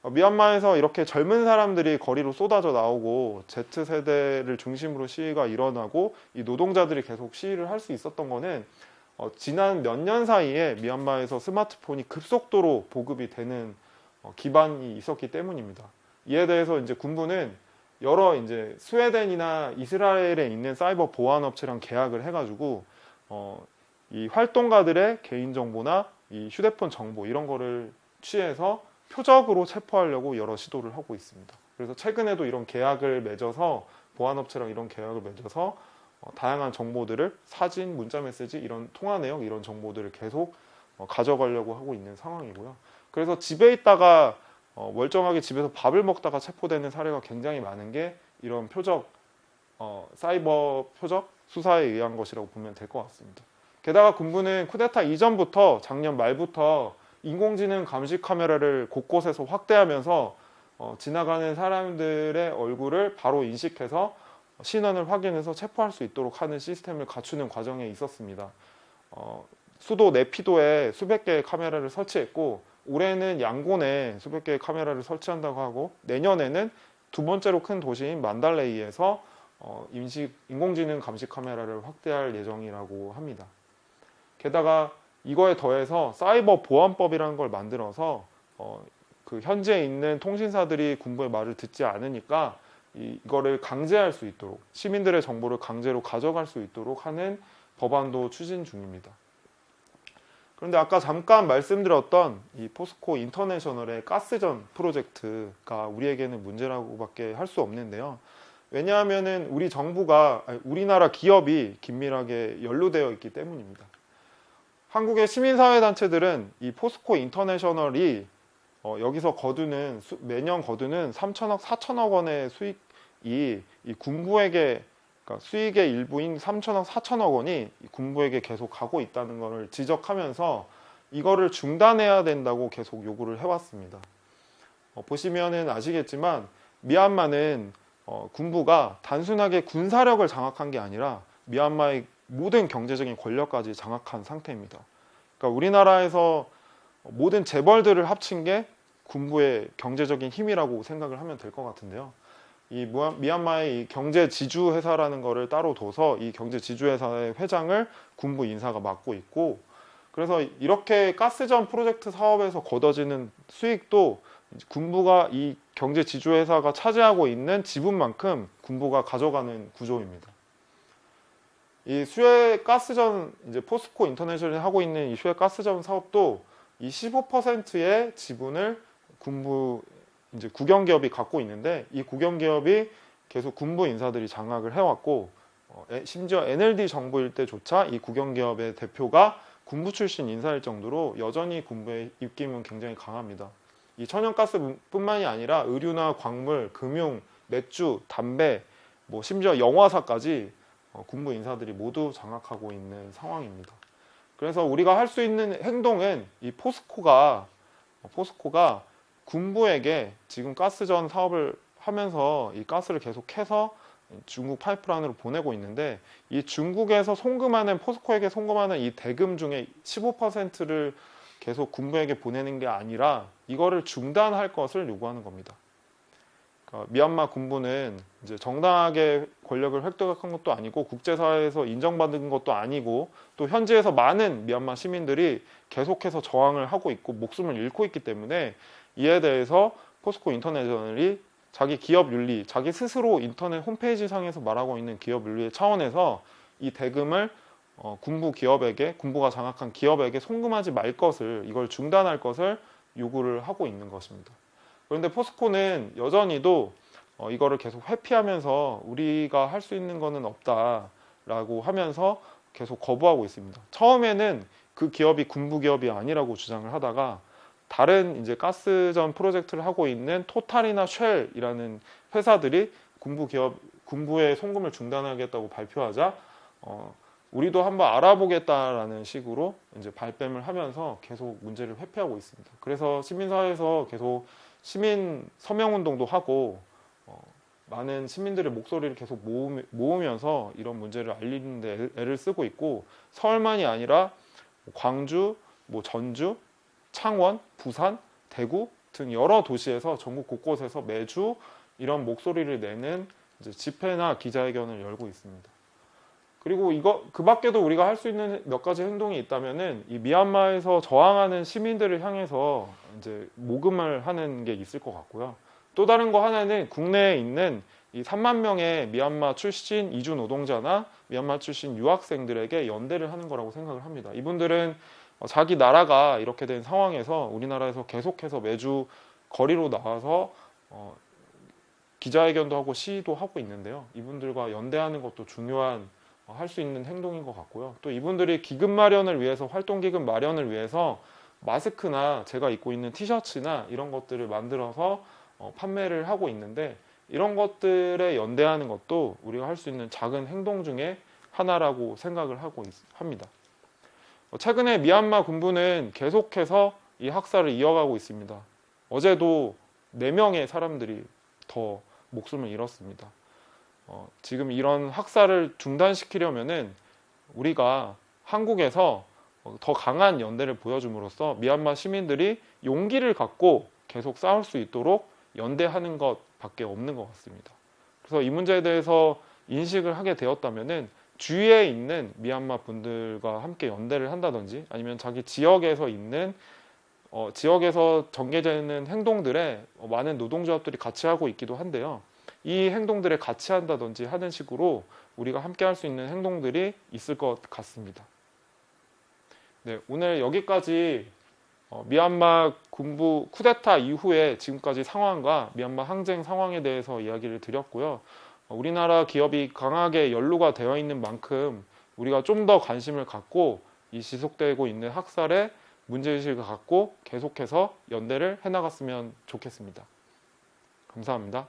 미얀마에서 이렇게 젊은 사람들이 거리로 쏟아져 나오고 Z세대를 중심으로 시위가 일어나고 이 노동자들이 계속 시위를 할 수 있었던 거는 지난 몇 년 사이에 미얀마에서 스마트폰이 급속도로 보급이 되는 기반이 있었기 때문입니다. 이에 대해서 이제 군부는 여러 이제 스웨덴이나 이스라엘에 있는 사이버 보안 업체랑 계약을 해가지고 이 활동가들의 개인 정보나 이 휴대폰 정보 이런 거를 취해서 표적으로 체포하려고 여러 시도를 하고 있습니다. 그래서 최근에도 이런 계약을 맺어서 보안업체랑 이런 계약을 맺어서 다양한 정보들을 사진, 문자 메시지, 이런 통화 내용 이런 정보들을 계속 가져가려고 하고 있는 상황이고요. 그래서 집에 있다가 멀쩡하게 집에서 밥을 먹다가 체포되는 사례가 굉장히 많은 게 이런 표적, 사이버 표적 수사에 의한 것이라고 보면 될 것 같습니다. 게다가 군부는 쿠데타 이전부터 작년 말부터 인공지능 감시 카메라를 곳곳에서 확대하면서 지나가는 사람들의 얼굴을 바로 인식해서 신원을 확인해서 체포할 수 있도록 하는 시스템을 갖추는 과정에 있었습니다. 수도 네피도에 수백 개의 카메라를 설치했고 올해는 양곤에 수백 개의 카메라를 설치한다고 하고 내년에는 두 번째로 큰 도시인 만달레이에서 인공지능 감시 카메라를 확대할 예정이라고 합니다. 게다가 이거에 더해서 사이버 보안법이라는 걸 만들어서 그 현지에 있는 통신사들이 군부의 말을 듣지 않으니까 이거를 강제할 수 있도록 시민들의 정보를 강제로 가져갈 수 있도록 하는 법안도 추진 중입니다. 그런데 아까 잠깐 말씀드렸던 이 포스코 인터내셔널의 가스전 프로젝트가 우리에게는 문제라고밖에 할 수 없는데요. 왜냐하면은 우리 정부가 우리나라 기업이 긴밀하게 연루되어 있기 때문입니다. 한국의 시민사회단체들은 이 포스코 인터내셔널이 여기서 거두는 매년 거두는 3천억, 4천억 원의 수익이 이 군부에게 그러니까 수익의 일부인 3천억, 4천억 원이 군부에게 계속 가고 있다는 것을 지적하면서 이거를 중단해야 된다고 계속 요구를 해왔습니다. 보시면은 아시겠지만 미얀마는 군부가 단순하게 군사력을 장악한 게 아니라 미얀마의 모든 경제적인 권력까지 장악한 상태입니다. 그러니까 우리나라에서 모든 재벌들을 합친 게 군부의 경제적인 힘이라고 생각을 하면 될 것 같은데요. 이 미얀마의 이 경제 지주 회사라는 거를 따로 둬서 이 경제 지주 회사의 회장을 군부 인사가 맡고 있고 그래서 이렇게 가스전 프로젝트 사업에서 거둬지는 수익도 군부가 이 경제 지주 회사가 차지하고 있는 지분만큼 군부가 가져가는 구조입니다. 이 수해 가스전 이제 포스코 인터내셔널이 하고 있는 이 수해 가스전 사업도 이 15%의 지분을 군부 이제 국영기업이 갖고 있는데 이 국영기업이 계속 군부 인사들이 장악을 해왔고 심지어 NLD 정부일 때조차 이 국영기업의 대표가 군부 출신 인사일 정도로 여전히 군부의 입김은 굉장히 강합니다. 이 천연가스뿐만이 아니라 의류나 광물, 금융, 맥주, 담배, 뭐 심지어 영화사까지 군부 인사들이 모두 장악하고 있는 상황입니다. 그래서 우리가 할 수 있는 행동은 이 포스코가 군부에게 지금 가스전 사업을 하면서 이 가스를 계속해서 중국 파이프라인으로 보내고 있는데 이 중국에서 송금하는 포스코에게 송금하는 이 대금 중에 15%를 계속 군부에게 보내는 게 아니라 이거를 중단할 것을 요구하는 겁니다. 그러니까 미얀마 군부는 이제 정당하게 권력을 획득한 것도 아니고 국제사회에서 인정받은 것도 아니고 또 현지에서 많은 미얀마 시민들이 계속해서 저항을 하고 있고 목숨을 잃고 있기 때문에 이에 대해서 포스코 인터내셔널이 자기 기업 윤리, 자기 스스로 인터넷 홈페이지 상에서 말하고 있는 기업 윤리의 차원에서 이 대금을 군부 기업에게, 군부가 장악한 기업에게 송금하지 말 것을, 이걸 중단할 것을 요구를 하고 있는 것입니다. 그런데 포스코는 여전히도 이거를 계속 회피하면서 우리가 할 수 있는 거는 없다라고 하면서 계속 거부하고 있습니다. 처음에는 그 기업이 군부 기업이 아니라고 주장을 하다가 다른 이제 가스전 프로젝트를 하고 있는 토탈이나 쉘이라는 회사들이 군부의 송금을 중단하겠다고 발표하자 우리도 한번 알아보겠다라는 식으로 이제 발뺌을 하면서 계속 문제를 회피하고 있습니다. 그래서 시민사회에서 계속 시민 서명 운동도 하고 많은 시민들의 목소리를 계속 모으면서 이런 문제를 알리는 데 애를 쓰고 있고, 서울만이 아니라 광주, 전주, 창원, 부산, 대구 등 여러 도시에서 전국 곳곳에서 매주 이런 목소리를 내는 이제 집회나 기자회견을 열고 있습니다. 그리고 그 밖에도 우리가 할 수 있는 몇 가지 행동이 있다면은 이 미얀마에서 저항하는 시민들을 향해서 이제 모금을 하는 게 있을 것 같고요. 또 다른 거 하나는 국내에 있는 이 3만 명의 미얀마 출신 이주 노동자나 미얀마 출신 유학생들에게 연대를 하는 거라고 생각을 합니다. 이분들은 자기 나라가 이렇게 된 상황에서 우리나라에서 계속해서 매주 거리로 나와서 기자회견도 하고 시위도 하고 있는데요. 이분들과 연대하는 것도 중요한 할 수 있는 행동인 것 같고요. 또 이분들이 기금 마련을 위해서, 활동기금 마련을 위해서 마스크나 제가 입고 있는 티셔츠나 이런 것들을 만들어서 판매를 하고 있는데, 이런 것들에 연대하는 것도 우리가 할 수 있는 작은 행동 중에 하나라고 생각을 합니다. 최근에 미얀마 군부는 계속해서 이 학살을 이어가고 있습니다. 어제도 4명의 사람들이 더 목숨을 잃었습니다. 지금 이런 학살을 중단시키려면은 우리가 한국에서 더 강한 연대를 보여줌으로써 미얀마 시민들이 용기를 갖고 계속 싸울 수 있도록 연대하는 것밖에 없는 것 같습니다. 그래서 이 문제에 대해서 인식을 하게 되었다면은 주위에 있는 미얀마 분들과 함께 연대를 한다든지, 아니면 자기 지역에서 있는 지역에서 전개되는 행동들에 많은 노동조합들이 같이 하고 있기도 한데요. 이 행동들에 같이 한다든지 하는 식으로 우리가 함께 할 수 있는 행동들이 있을 것 같습니다. 네, 오늘 여기까지 미얀마 군부 쿠데타 이후에 지금까지 상황과 미얀마 항쟁 상황에 대해서 이야기를 드렸고요. 우리나라 기업이 강하게 연루가 되어 있는 만큼 우리가 좀 더 관심을 갖고 이 지속되고 있는 학살에 문제의식을 갖고 계속해서 연대를 해나갔으면 좋겠습니다. 감사합니다.